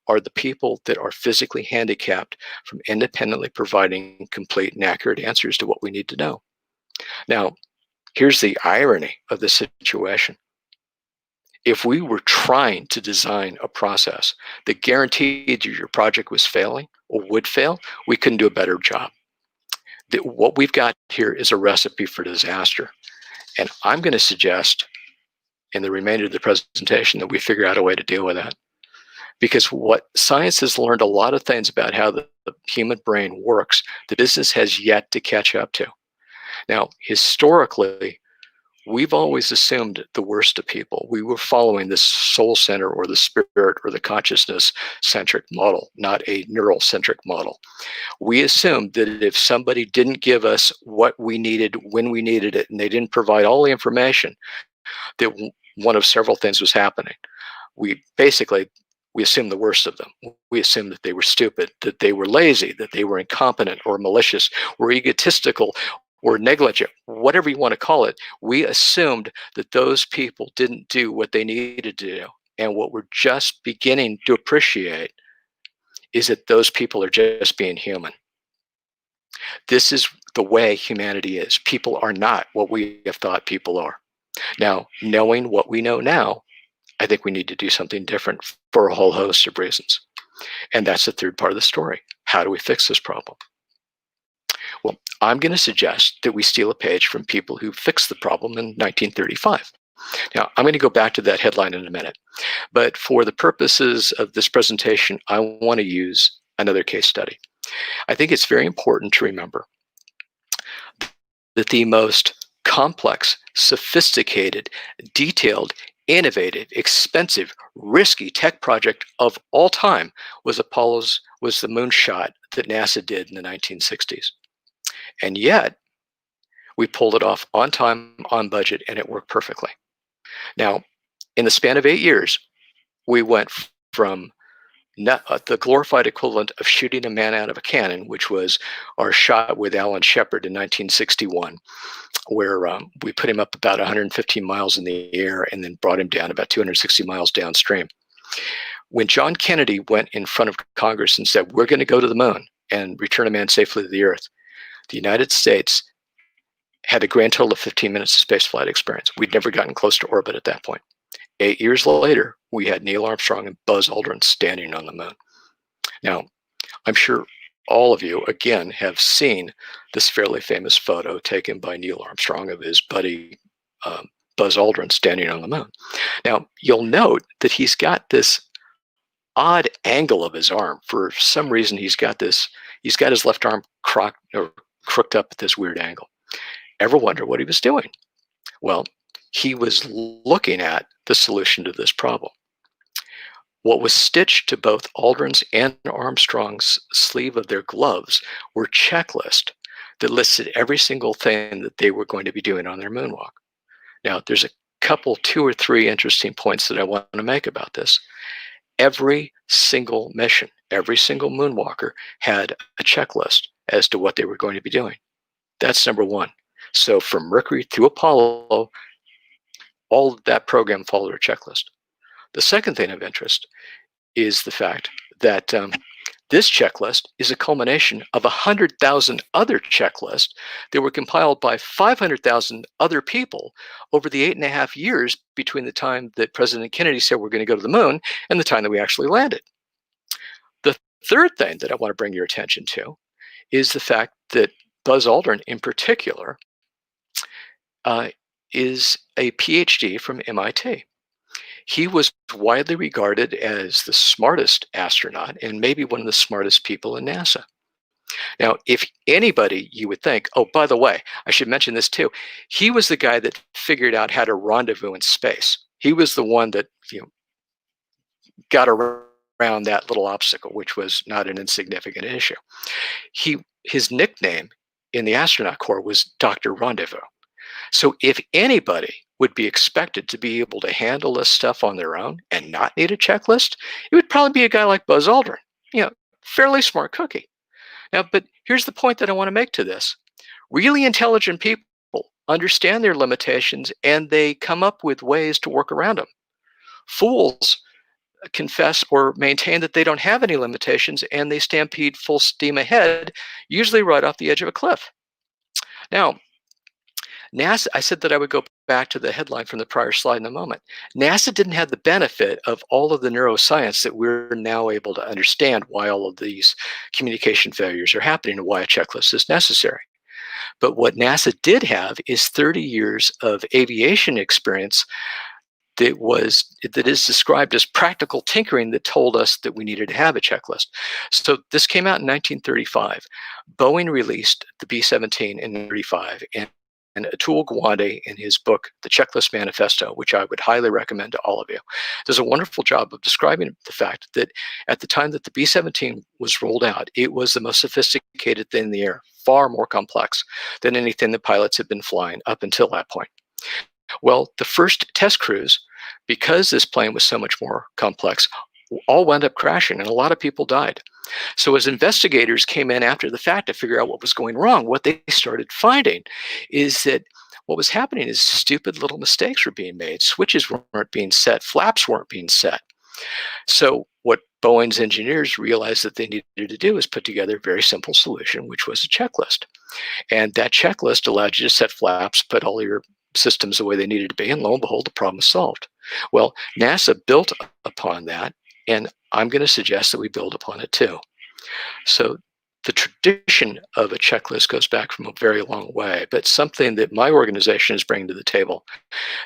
are the people that are physically handicapped from independently providing complete and accurate answers to what we need to know. Now, here's the irony of the situation. If we were trying to design a process that guaranteed your project was failing or would fail, we couldn't do a better job. What we've got here is a recipe for disaster. And I'm going to suggest in the remainder of the presentation that we figure out a way to deal with that. Because what science has learned a lot of things about how the human brain works, the business has yet to catch up to. Now, historically, we've always assumed the worst of people. We were following the soul center or the spirit or the consciousness centric model, not a neural centric model. We assumed that if somebody didn't give us what we needed when we needed it, and they didn't provide all the information, that one of several things was happening. We assumed the worst of them. We assumed that they were stupid, that they were lazy, that they were incompetent or malicious or egotistical or negligent, whatever you want to call it. We assumed that those people didn't do what they needed to do. And what we're just beginning to appreciate is that those people are just being human. This is the way humanity is. People are not what we have thought people are. Now, knowing what we know now, I think we need to do something different for a whole host of reasons. And that's the third part of the story. How do we fix this problem? Well, I'm going to suggest that we steal a page from people who fixed the problem in 1935. Now, I'm going to go back to that headline in a minute. But for the purposes of this presentation, I want to use another case study. I think it's very important to remember that the most complex, sophisticated, detailed, innovative, expensive, risky tech project of all time was the moonshot that NASA did in the 1960s. And yet, we pulled it off on time, on budget, and it worked perfectly. Now, in the span of 8 years, we went from the glorified equivalent of shooting a man out of a cannon, which was our shot with Alan Shepard in 1961, where we put him up about 115 miles in the air and then brought him down about 260 miles downstream. When John Kennedy went in front of Congress and said, we're going to go to the moon and return a man safely to the Earth, the United States had a grand total of 15 minutes of spaceflight experience. We'd never gotten close to orbit at that point. 8 years later, we had Neil Armstrong and Buzz Aldrin standing on the moon. Now, I'm sure all of you, again, have seen this fairly famous photo taken by Neil Armstrong of his buddy Buzz Aldrin standing on the moon. Now, you'll note that he's got this odd angle of his arm. For some reason, he's got his left arm crooked up at this weird angle. Ever wonder what he was doing? Well, he was looking at the solution to this problem. What was stitched to both Aldrin's and Armstrong's sleeve of their gloves were checklists that listed every single thing that they were going to be doing on their moonwalk. Now, there's a couple, 2 or 3 interesting points that I want to make about this. Every single mission, every single moonwalker had a checklist as to what they were going to be doing. That's number one. So from Mercury through Apollo, all of that program followed a checklist. The second thing of interest is the fact that this checklist is a culmination of 100,000 other checklists that were compiled by 500,000 other people over the 8.5 years between the time that President Kennedy said we're going to go to the moon and the time that we actually landed. The third thing that I want to bring your attention to is the fact that Buzz Aldrin in particular is a PhD from MIT. He was widely regarded as the smartest astronaut and maybe one of the smartest people in NASA. Now, if anybody you would think, oh, by the way, I should mention this too, he was the guy that figured out how to rendezvous in space. He was the one that got around that little obstacle, which was not an insignificant issue. His nickname in the astronaut corps was Dr. Rendezvous. So if anybody would be expected to be able to handle this stuff on their own and not need a checklist, it would probably be a guy like Buzz Aldrin, fairly smart cookie. Now, but here's the point that I want to make to this. Really intelligent people understand their limitations and they come up with ways to work around them. Fools confess or maintain that they don't have any limitations and they stampede full steam ahead, usually right off the edge of a cliff. Now, NASA, I said that I would go back to the headline from the prior slide in a moment. NASA didn't have the benefit of all of the neuroscience that we're now able to understand why all of these communication failures are happening and why a checklist is necessary. But what NASA did have is 30 years of aviation experience that is described as practical tinkering that told us that we needed to have a checklist. So this came out in 1935. Boeing released the B-17 in 1935, and Atul Gawande, in his book, The Checklist Manifesto, which I would highly recommend to all of you, does a wonderful job of describing the fact that at the time that the B-17 was rolled out, it was the most sophisticated thing in the air, far more complex than anything the pilots had been flying up until that point. Well, the first test crews, because this plane was so much more complex, all wound up crashing, and a lot of people died. So as investigators came in after the fact to figure out what was going wrong, what they started finding is that what was happening is stupid little mistakes were being made. Switches weren't being set, flaps weren't being set. So what Boeing's engineers realized that they needed to do is put together a very simple solution, which was a checklist. And that checklist allowed you to set flaps, put all your systems the way they needed to be, and lo and behold, the problem was solved. Well, NASA built upon that, and I'm going to suggest that we build upon it too. So the tradition of a checklist goes back from a very long way, but something that my organization is bringing to the table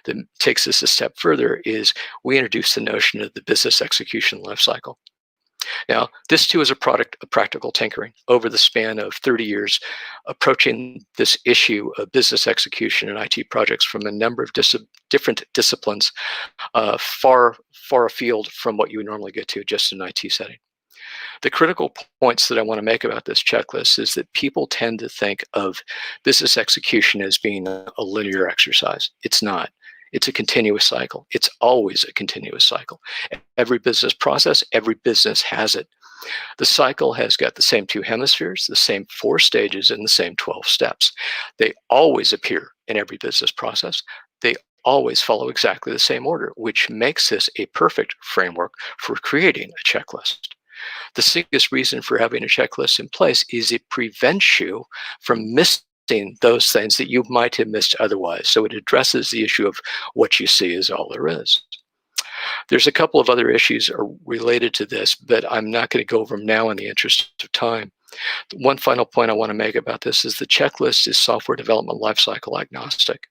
that takes this a step further is we introduce the notion of the business execution lifecycle. Now, this too is a product of practical tinkering over the span of 30 years, approaching this issue of business execution and IT projects from a number of different disciplines, far afield from what you would normally get to just in an IT setting. The critical points that I want to make about this checklist is that people tend to think of business execution as being a linear exercise. It's not. It's a continuous cycle. It's always a continuous cycle. Every business process, every business has it. The cycle has got the same 2 hemispheres, the same 4 stages, and the same 12 steps. They always appear in every business process. They always follow exactly the same order, which makes this a perfect framework for creating a checklist. The biggest reason for having a checklist in place is it prevents you from missing those things that you might have missed otherwise. So it addresses the issue of what you see is all there is. There's a couple of other issues related to this, but I'm not going to go over them now in the interest of time. One final point I want to make about this is the checklist is software development lifecycle agnostic.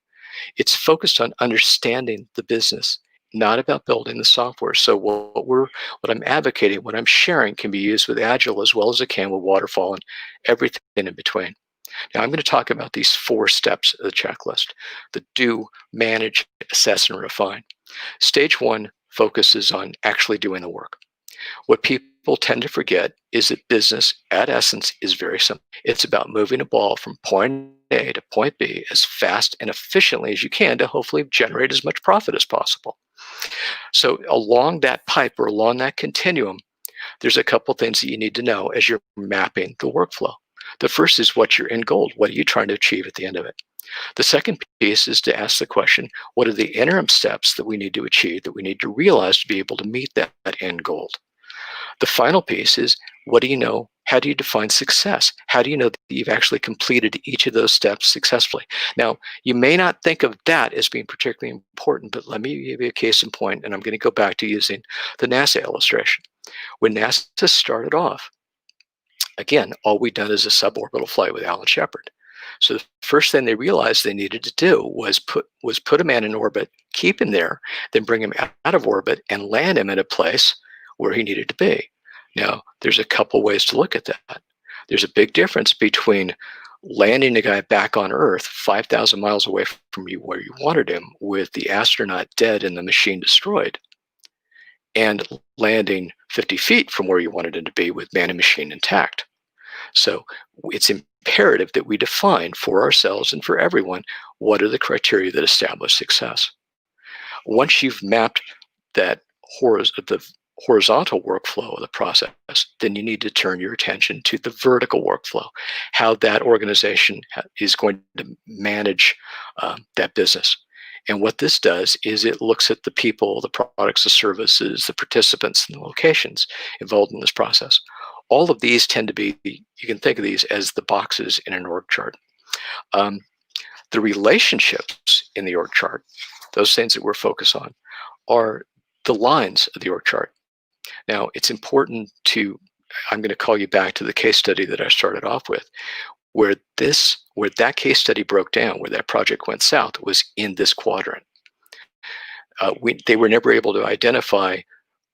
It's focused on understanding the business, not about building the software. So what I'm advocating, what I'm sharing can be used with Agile as well as it can with Waterfall and everything in between. Now I'm going to talk about these 4 steps of the checklist: the do, manage, assess, and refine. Stage 1 focuses on actually doing the work. What people tend to forget is that business, at essence, is very simple. It's about moving a ball from point A to point B as fast and efficiently as you can to hopefully generate as much profit as possible. So along that pipe or along that continuum, there's a couple things that you need to know as you're mapping the workflow. The first is what's your end goal? What are you trying to achieve at the end of it? The second piece is to ask the question, what are the interim steps that we need to achieve, that we need to realize to be able to meet that end goal? The final piece is, what do you know? How do you define success? How do you know that you've actually completed each of those steps successfully? Now, you may not think of that as being particularly important, but let me give you a case in point, and I'm going to go back to using the NASA illustration. When NASA started off, again, all we'd done is a suborbital flight with Alan Shepard. So the first thing they realized they needed to do was put a man in orbit, keep him there, then bring him out of orbit and land him in a place where he needed to be. Now, there's a couple ways to look at that. There's a big difference between landing a guy back on Earth 5,000 miles away from you where you wanted him with the astronaut dead and the machine destroyed, and landing 50 feet from where you wanted him to be with man and machine intact. So it's imperative that we define for ourselves and for everyone what are the criteria that establish success. Once you've mapped that the horizontal workflow of the process, then you need to turn your attention to the vertical workflow, how that organization is going to manage that business. And what this does is it looks at the people, the products, the services, the participants, and the locations involved in this process. All of these tend to be, you can think of these as the boxes in an org chart. The relationships in the org chart, those things that we're focused on, are the lines of the org chart. Now, it's important I'm going to call you back to the case study that I started off with, where that case study broke down, where that project went south, was in this quadrant. they were never able to identify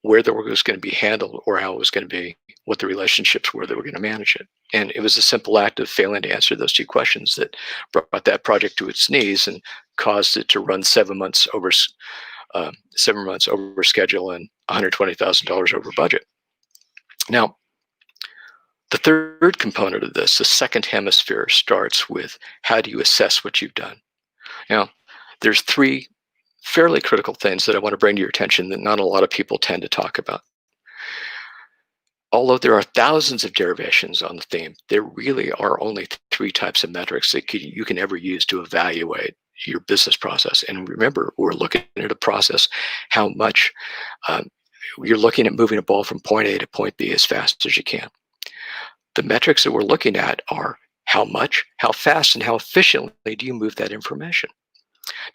where the work was going to be handled or how it was going to be, what the relationships were that were going to manage it. And it was a simple act of failing to answer those two questions that brought that project to its knees and caused it to run 7 months over 7 months over schedule and $120,000 over budget. Now, the third component of this, the second hemisphere, starts with how do you assess what you've done? Now, there's three fairly critical things that I want to bring to your attention that not a lot of people tend to talk about. Although there are thousands of derivations on the theme, there really are only three types of metrics that you can ever use to evaluate your business process. And remember, we're looking at a process, how much you're looking at moving a ball from point A to point B as fast as you can. The metrics that we're looking at are how much, how fast, and how efficiently do you move that information.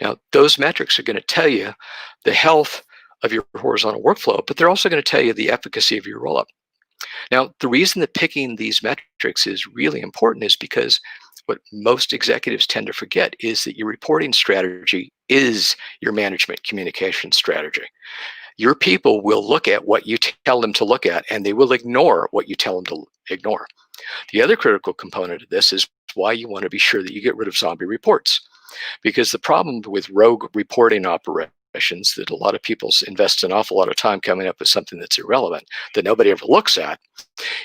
Now, those metrics are going to tell you the health of your horizontal workflow, but they're also going to tell you the efficacy of your rollup. Now, the reason that picking these metrics is really important is because what most executives tend to forget is that your reporting strategy is your management communication strategy. Your people will look at what you tell them to look at, and they will ignore what you tell them to ignore. The other critical component of this is why you want to be sure that you get rid of zombie reports. Because the problem with rogue reporting operations that a lot of people invest an awful lot of time coming up with something that's irrelevant, that nobody ever looks at,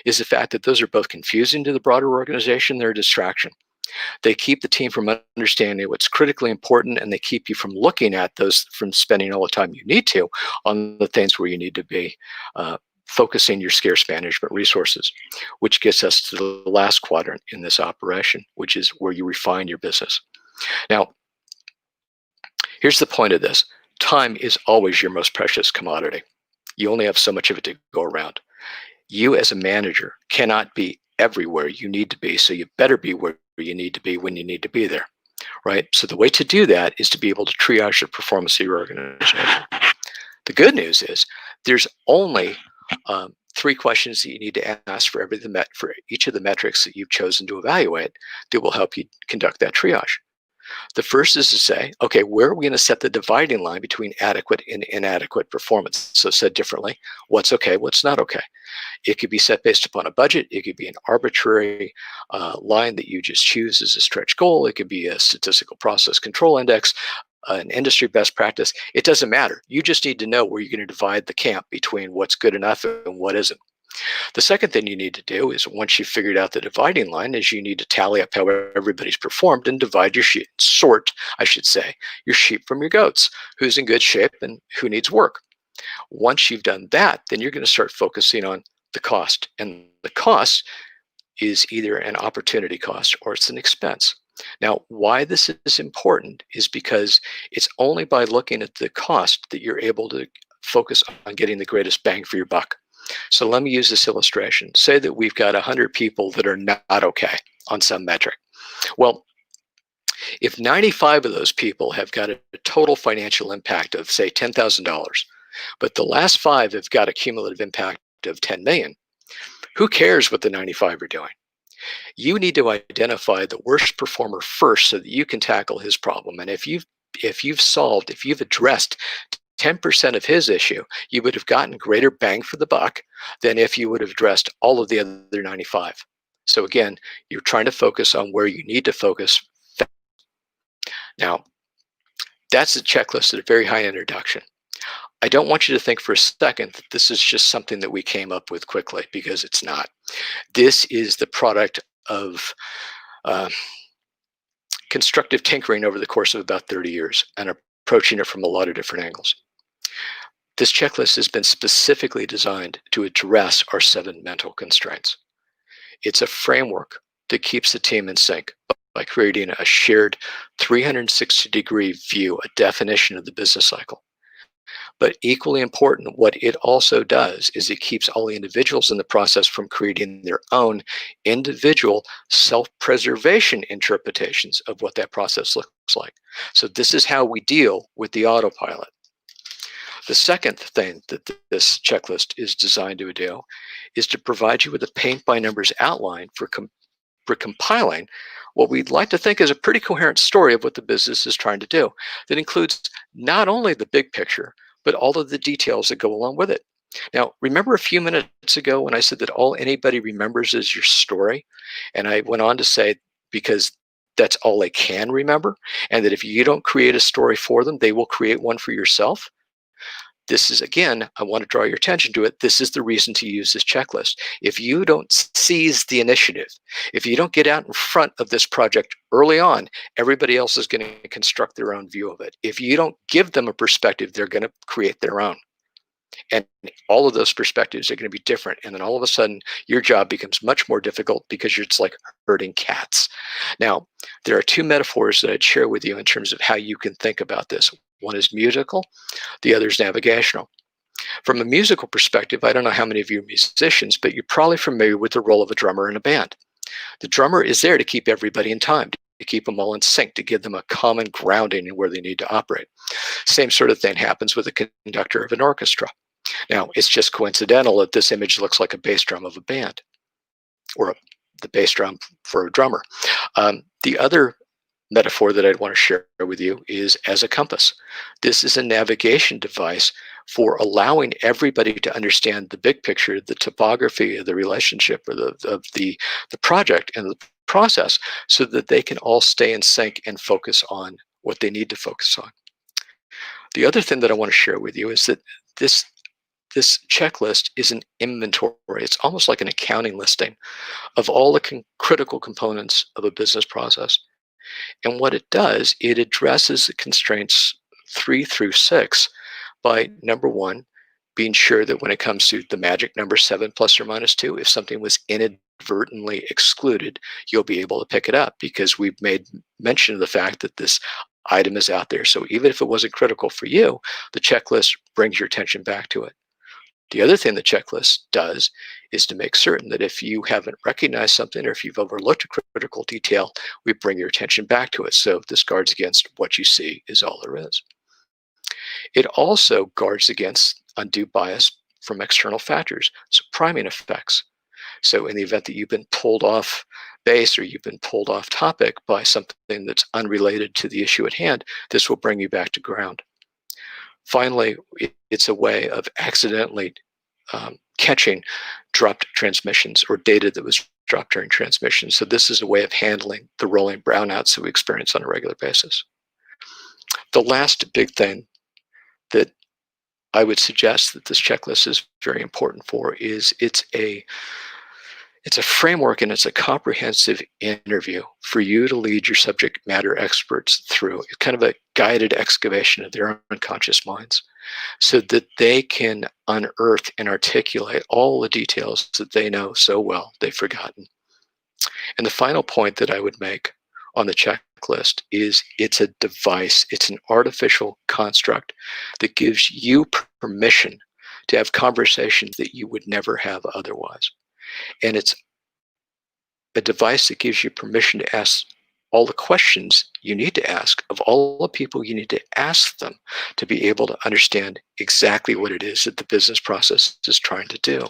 is the fact that those are both confusing to the broader organization, they're a distraction. They keep the team from understanding what's critically important, and they keep you from looking at those, from spending all the time you need to on the things where you need to be focusing your scarce management resources, which gets us to the last quadrant in this operation, which is where you refine your business. Now, here's the point of this. Time is always your most precious commodity. You only have so much of it to go around. You as a manager cannot be everywhere you need to be, so you better be where you need to be when you need to be there, right? So the way to do that is to be able to triage the performance of your organization. The good news is there's only three questions that you need to ask for each of the metrics that you've chosen to evaluate that will help you conduct that triage. The first is to say, okay, where are we going to set the dividing line between adequate and inadequate performance? So said differently, what's okay, what's not okay? It could be set based upon a budget. It could be an arbitrary line that you just choose as a stretch goal. It could be a statistical process control index, an industry best practice. It doesn't matter. You just need to know where you're going to divide the camp between what's good enough and what isn't. The second thing you need to do is, once you've figured out the dividing line, is you need to tally up how everybody's performed and divide your sheep, your sheep from your goats, who's in good shape and who needs work. Once you've done that, then you're going to start focusing on the cost. And the cost is either an opportunity cost or it's an expense. Now, why this is important is because it's only by looking at the cost that you're able to focus on getting the greatest bang for your buck. So let me use this illustration. Say that we've got 100 people that are not okay on some metric. Well, if 95 of those people have got a total financial impact of, say, $10,000, but the last 5 have got a cumulative impact of 10 million, who cares what the 95 are doing? You need to identify the worst performer first so that you can tackle his problem. And if you've addressed 10% of his issue, you would have gotten greater bang for the buck than if you would have addressed all of the other 95. So again, you're trying to focus on where you need to focus. Now, that's a checklist at a very high introduction. I don't want you to think for a second that this is just something that we came up with quickly, because it's not. This is the product of constructive tinkering over the course of about 30 years and approaching it from a lot of different angles. This checklist has been specifically designed to address our 7 mental constraints. It's a framework that keeps the team in sync by creating a shared 360-degree view, a definition of the business cycle. But equally important, what it also does is it keeps all the individuals in the process from creating their own individual self-preservation interpretations of what that process looks like. So this is how we deal with the autopilot. The second thing that this checklist is designed to do is to provide you with a paint by numbers outline for we're compiling what we'd like to think is a pretty coherent story of what the business is trying to do that includes not only the big picture, but all of the details that go along with it. Now, remember a few minutes ago when I said that all anybody remembers is your story? And I went on to say, because that's all they can remember, and that if you don't create a story for them, they will create one for yourself. This is, again, I want to draw your attention to it. This is the reason to use this checklist. If you don't seize the initiative, if you don't get out in front of this project early on, everybody else is going to construct their own view of it. If you don't give them a perspective, they're going to create their own. And all of those perspectives are going to be different. And then all of a sudden, your job becomes much more difficult because it's like herding cats. Now, there are two metaphors that I'd share with you in terms of how you can think about this. One is musical, the other is navigational. From a musical perspective, I don't know how many of you are musicians, but you're probably familiar with the role of a drummer in a band. The drummer is there to keep everybody in time, to keep them all in sync, to give them a common grounding in where they need to operate. Same sort of thing happens with the conductor of an orchestra. Now, it's just coincidental that this image looks like a bass drum of a band, or the bass drum for a drummer. The other metaphor that I'd want to share with you is as a compass. This is a navigation device for allowing everybody to understand the big picture, the topography of the relationship or the project and the process, so that they can all stay in sync and focus on what they need to focus on. The other thing that I want to share with you is that this checklist is an inventory. It's almost like an accounting listing of all the critical components of a business process. And what it does, it addresses the constraints 3 through 6 by, number one, being sure that when it comes to the magic number 7 plus or minus 2, if something was inadvertently excluded, you'll be able to pick it up because we've made mention of the fact that this item is out there. So even if it wasn't critical for you, the checklist brings your attention back to it. The other thing the checklist does is to make certain that if you haven't recognized something or if you've overlooked a critical detail, we bring your attention back to it. So this guards against what you see is all there is. It also guards against undue bias from external factors, so priming effects. So in the event that you've been pulled off base or you've been pulled off topic by something that's unrelated to the issue at hand, this will bring you back to ground. Finally, it's a way of accidentally catching dropped transmissions or data that was dropped during transmission. So this is a way of handling the rolling brownouts that we experience on a regular basis. The last big thing that I would suggest that this checklist is very important for is it's a framework and it's a comprehensive interview for you to lead your subject matter experts through. It's kind of a guided excavation of their unconscious minds so that they can unearth and articulate all the details that they know so well they've forgotten. And the final point that I would make on the checklist is it's a device, it's an artificial construct that gives you permission to have conversations that you would never have otherwise. And it's a device that gives you permission to ask all the questions you need to ask of all the people you need to ask them to be able to understand exactly what it is that the business process is trying to do.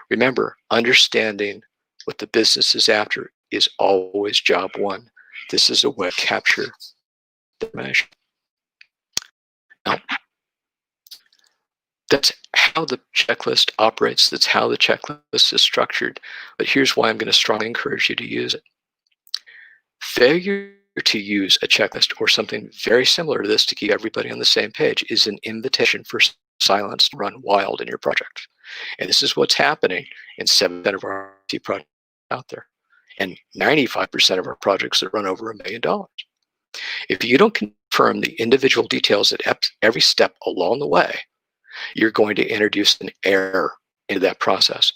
Remember, understanding what the business is after is always job one. This is a way to capture the information. Now, that's how the checklist operates. That's how the checklist is structured. But here's why I'm going to strongly encourage you to use it. Failure to use a checklist or something very similar to this to keep everybody on the same page is an invitation for silence to run wild in your project. And this is what's happening in 7% of our IT projects out there, and 95% of our projects that run over $1 million. If you don't confirm the individual details at every step along the way, you're going to introduce an error into that process.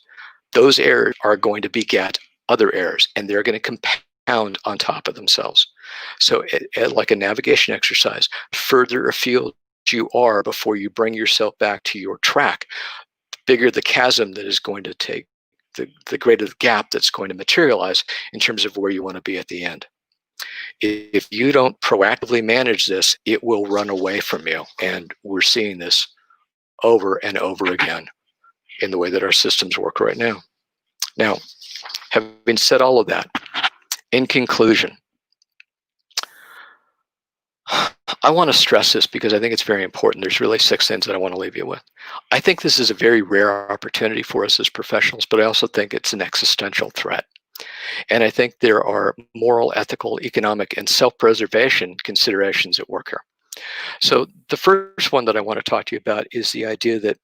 Those errors are going to beget other errors, and they're going to compound on top of themselves. So like a navigation exercise, further afield you are before you bring yourself back to your track, the bigger the chasm that is going to take, the greater the gap that's going to materialize in terms of where you want to be at the end. If you don't proactively manage this, it will run away from you. And we're seeing this over and over again in the way that our systems work right now. Now, having said all of that, In conclusion, I want to stress this because I think it's very important. There's really 6 things that I want to leave you with. I think this is a very rare opportunity for us as professionals, but I also think it's an existential threat. And I think there are moral, ethical, economic, and self-preservation considerations at work here. So the first one that I want to talk to you about is the idea that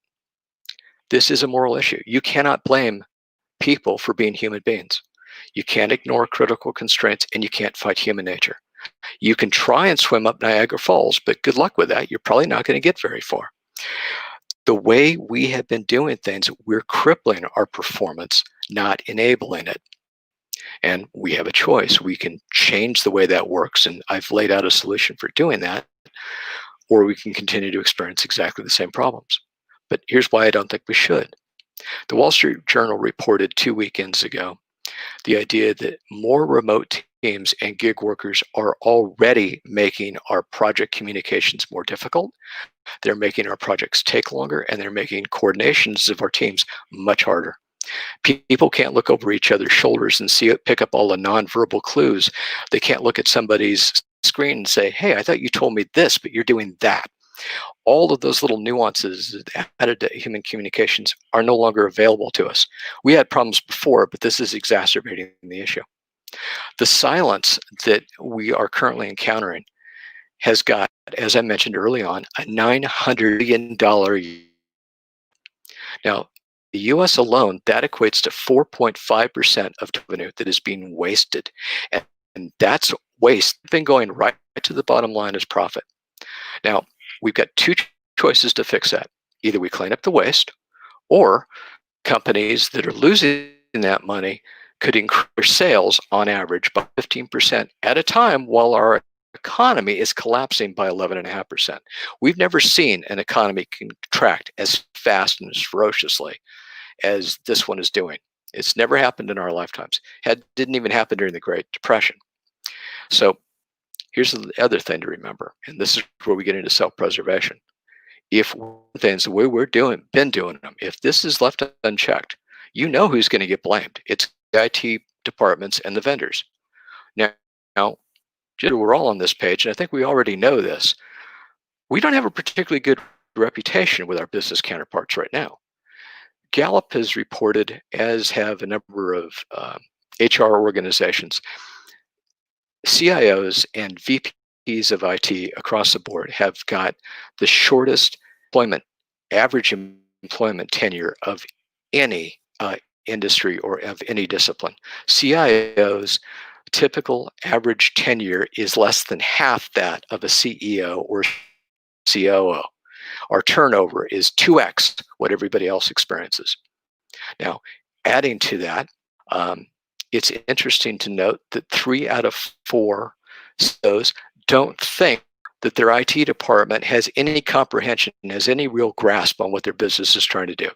this is a moral issue. You cannot blame people for being human beings. You can't ignore critical constraints, and you can't fight human nature. You can try and swim up Niagara Falls, but good luck with that. You're probably not going to get very far. The way we have been doing things, we're crippling our performance, not enabling it. And we have a choice. We can change the way that works, and I've laid out a solution for doing that, or we can continue to experience exactly the same problems. But here's why I don't think we should. The Wall Street Journal reported 2 weekends ago the idea that more remote teams and gig workers are already making our project communications more difficult. They're making our projects take longer, and they're making coordinations of our teams much harder. People can't look over each other's shoulders and pick up all the nonverbal clues. They can't look at somebody's screen and say, hey, I thought you told me this, but you're doing that. All of those little nuances added to human communications are no longer available to us. We had problems before, but this is exacerbating the issue. The silence that we are currently encountering has got, as I mentioned early on, a $900 billion. Now, the US alone, that equates to 4.5% of revenue that is being wasted. And that's waste been going right to the bottom line as profit. Now, we've got 2 choices to fix that. Either we clean up the waste, or companies that are losing that money could increase sales on average by 15% at a time while our economy is collapsing by 11.5%. We've never seen an economy contract as fast and as ferociously as this one is doing. It's never happened in our lifetimes. Didn't even happen during the Great Depression. So here's the other thing to remember, and this is where we get into self-preservation. If things the way been doing them, if this is left unchecked, you know who's going to get blamed. It's the IT departments and the vendors. Now, we're all on this page, and I think we already know this. We don't have a particularly good reputation with our business counterparts right now. Gallup has reported, as have a number of HR organizations, CIOs and VPs of IT across the board have got the shortest average employment tenure of any industry or of any discipline. CIOs' typical average tenure is less than half that of a CEO or COO. Our turnover is 2x what everybody else experiences. Now, adding to that, it's interesting to note that 3 out of 4 CEOs don't think that their IT department has any comprehension, has any real grasp on what their business is trying to do.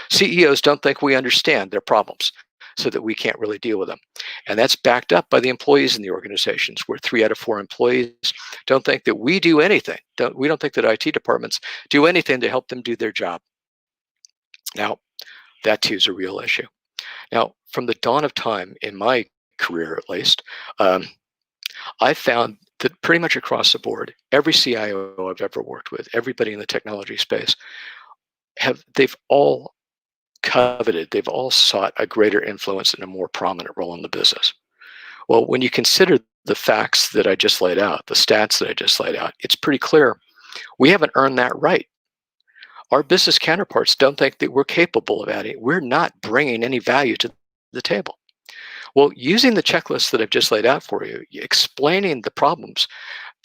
CEOs don't think we understand their problems, so that we can't really deal with them. And that's backed up by the employees in the organizations, where 3 out of 4 employees don't think that we do anything. We don't think that IT departments do anything to help them do their job. Now, that too is a real issue. Now, from the dawn of time, in my career at least, I found that pretty much across the board, every CIO I've ever worked with, everybody in the technology space, they've all sought a greater influence and a more prominent role in the business. Well, when you consider the facts that I just laid out, the stats that I just laid out, it's pretty clear we haven't earned that right. Our business counterparts don't think that we're capable of adding. We're not bringing any value to the table. Well, using the checklist that I've just laid out for you, explaining the problems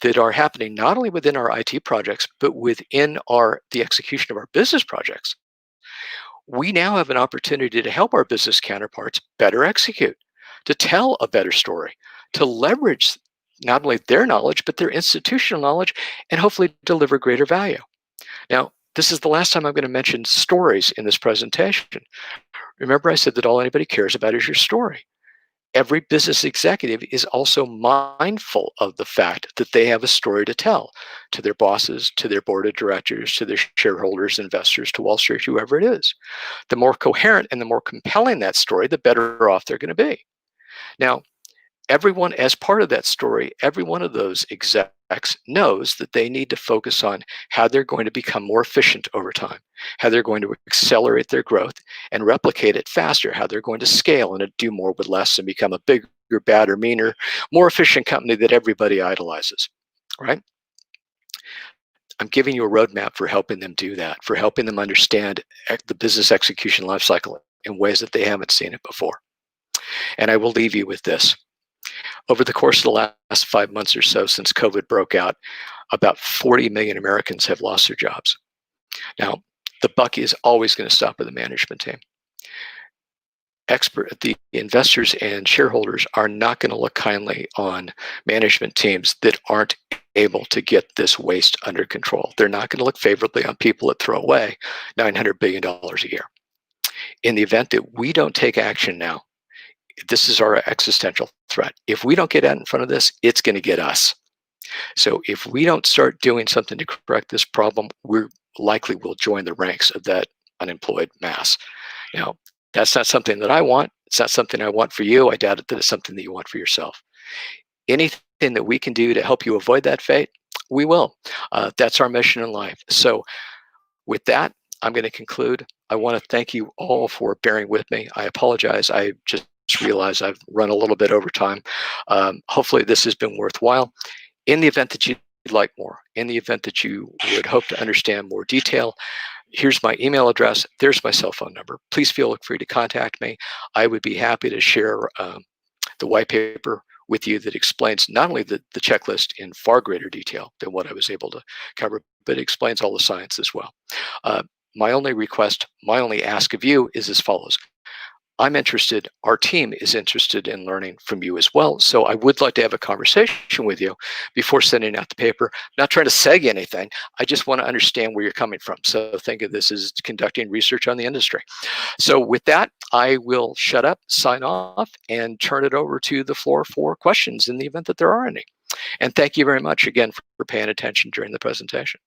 that are happening not only within our IT projects, but within the execution of our business projects, we now have an opportunity to help our business counterparts better execute, to tell a better story, to leverage not only their knowledge, but their institutional knowledge, and hopefully deliver greater value. Now, this is the last time I'm going to mention stories in this presentation. Remember, I said that all anybody cares about is your story. Every business executive is also mindful of the fact that they have a story to tell to their bosses, to their board of directors, to their shareholders, investors, to Wall Street, whoever it is. The more coherent and the more compelling that story, the better off they're going to be. Now, everyone, as part of that story, every one of those execs knows that they need to focus on how they're going to become more efficient over time, how they're going to accelerate their growth and replicate it faster, how they're going to scale and do more with less and become a bigger, badder, meaner, more efficient company that everybody idolizes, right? I'm giving you a roadmap for helping them do that, for helping them understand the business execution lifecycle in ways that they haven't seen it before. And I will leave you with this. Over the course of the last 5 months or so since COVID broke out, about 40 million Americans have lost their jobs. Now, the buck is always going to stop with the management team. The investors and shareholders are not going to look kindly on management teams that aren't able to get this waste under control. They're not going to look favorably on people that throw away $900 billion a year. In the event that we don't take action now, this is our existential threat. If we don't get out in front of this, it's going to get us. So if we don't start doing something to correct this problem, we're likely will join the ranks of that unemployed mass. Now, that's not something that I want. It's not something I want for you. I doubt it that it's something that you want for yourself. Anything that we can do to help you avoid that fate, we will. That's our mission in life. So with that, I'm going to conclude. I want to thank you all for bearing with me. I apologize. I just realized I've run a little bit over time. Hopefully this has been worthwhile. In the event that you'd like more, in the event that you would hope to understand more detail, here's my email address. There's my cell phone number. Please feel free to contact me. I would be happy to share the white paper with you that explains not only the checklist in far greater detail than what I was able to cover, but it explains all the science as well. My only request, my only ask of you is as follows. I'm interested, our team is interested in learning from you as well. So I would like to have a conversation with you before sending out the paper. Not trying to seg anything. I just want to understand where you're coming from. So think of this as conducting research on the industry. So with that, I will shut up, sign off, and turn it over to the floor for questions in the event that there are any. And thank you very much again for paying attention during the presentation.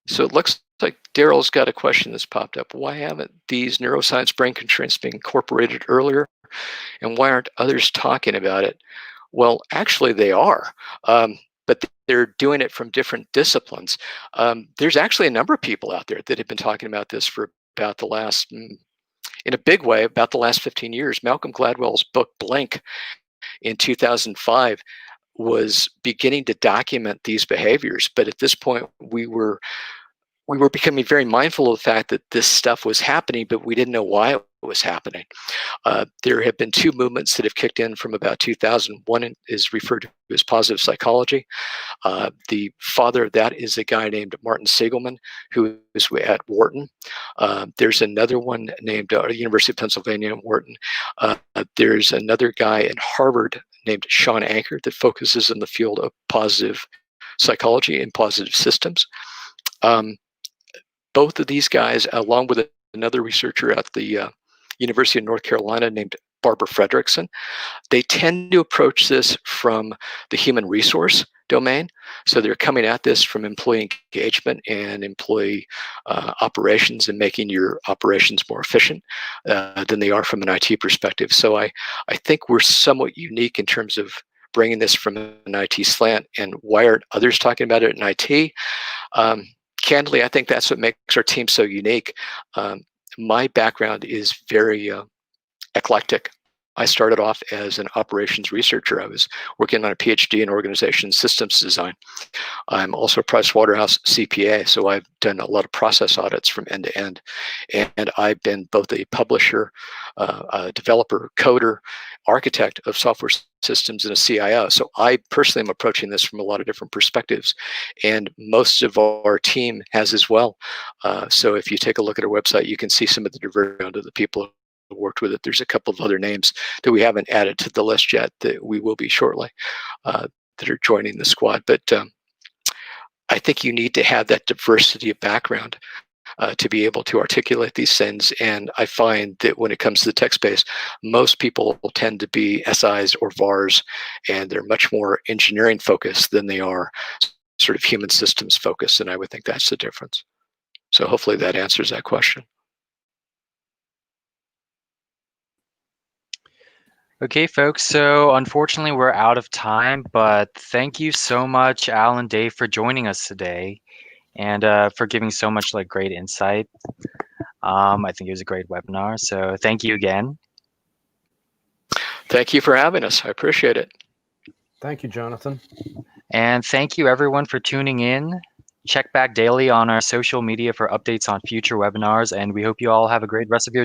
So it looks like Daryl's got a question that's popped up. Why haven't these neuroscience brain constraints been incorporated earlier? And why aren't others talking about it? Well, actually they are, but they're doing it from different disciplines. There's actually a number of people out there that have been talking about this for about the last, in a big way, about the last 15 years. Malcolm Gladwell's book, Blink, in 2005, was beginning to document these behaviors. But at this point, we were becoming very mindful of the fact that this stuff was happening, but we didn't know why it was happening. There have been two movements that have kicked in from about 2000. One is referred to as positive psychology. The father of that is a guy named Martin Seligman, who is at Wharton. There's another one named University of Pennsylvania at Wharton. There's another guy at Harvard named Sean Anker that focuses in the field of positive psychology and positive systems. Both of these guys, along with another researcher at the University of North Carolina named Barbara Fredrickson, they tend to approach this from the human resource domain. So they're coming at this from employee engagement and employee operations and making your operations more efficient than they are from an IT perspective. So I think we're somewhat unique in terms of bringing this from an IT slant. And why aren't others talking about it in IT? Candidly, I think that's what makes our team so unique. My background is very eclectic. I started off as an operations researcher. I was working on a PhD in organization systems design. I'm also a Pricewaterhouse CPA, so I've done a lot of process audits from end to end. And I've been both a publisher, a developer, coder, architect of software systems, and a CIO. So I personally am approaching this from a lot of different perspectives. And most of our team has as well. So if you take a look at our website, you can see some of the diversity of the people worked with it. There's a couple of other names that we haven't added to the list yet that we will be shortly that are joining the squad. But I think you need to have that diversity of background to be able to articulate these things. And I find that when it comes to the tech space, most people will tend to be SIs or VARs, and they're much more engineering focused than they are sort of human systems focused. And I would think that's the difference. So hopefully that answers that question.
Okay, folks. So unfortunately, we're out of time, but thank you so much, Al and Dave, for joining us today and for giving so much great insight. I think it was a great webinar. So thank you again.
Thank you for having us. I appreciate it.
Thank you, Jonathan.
And thank you, everyone, for tuning in. Check back daily on our social media for updates on future webinars, and we hope you all have a great rest of your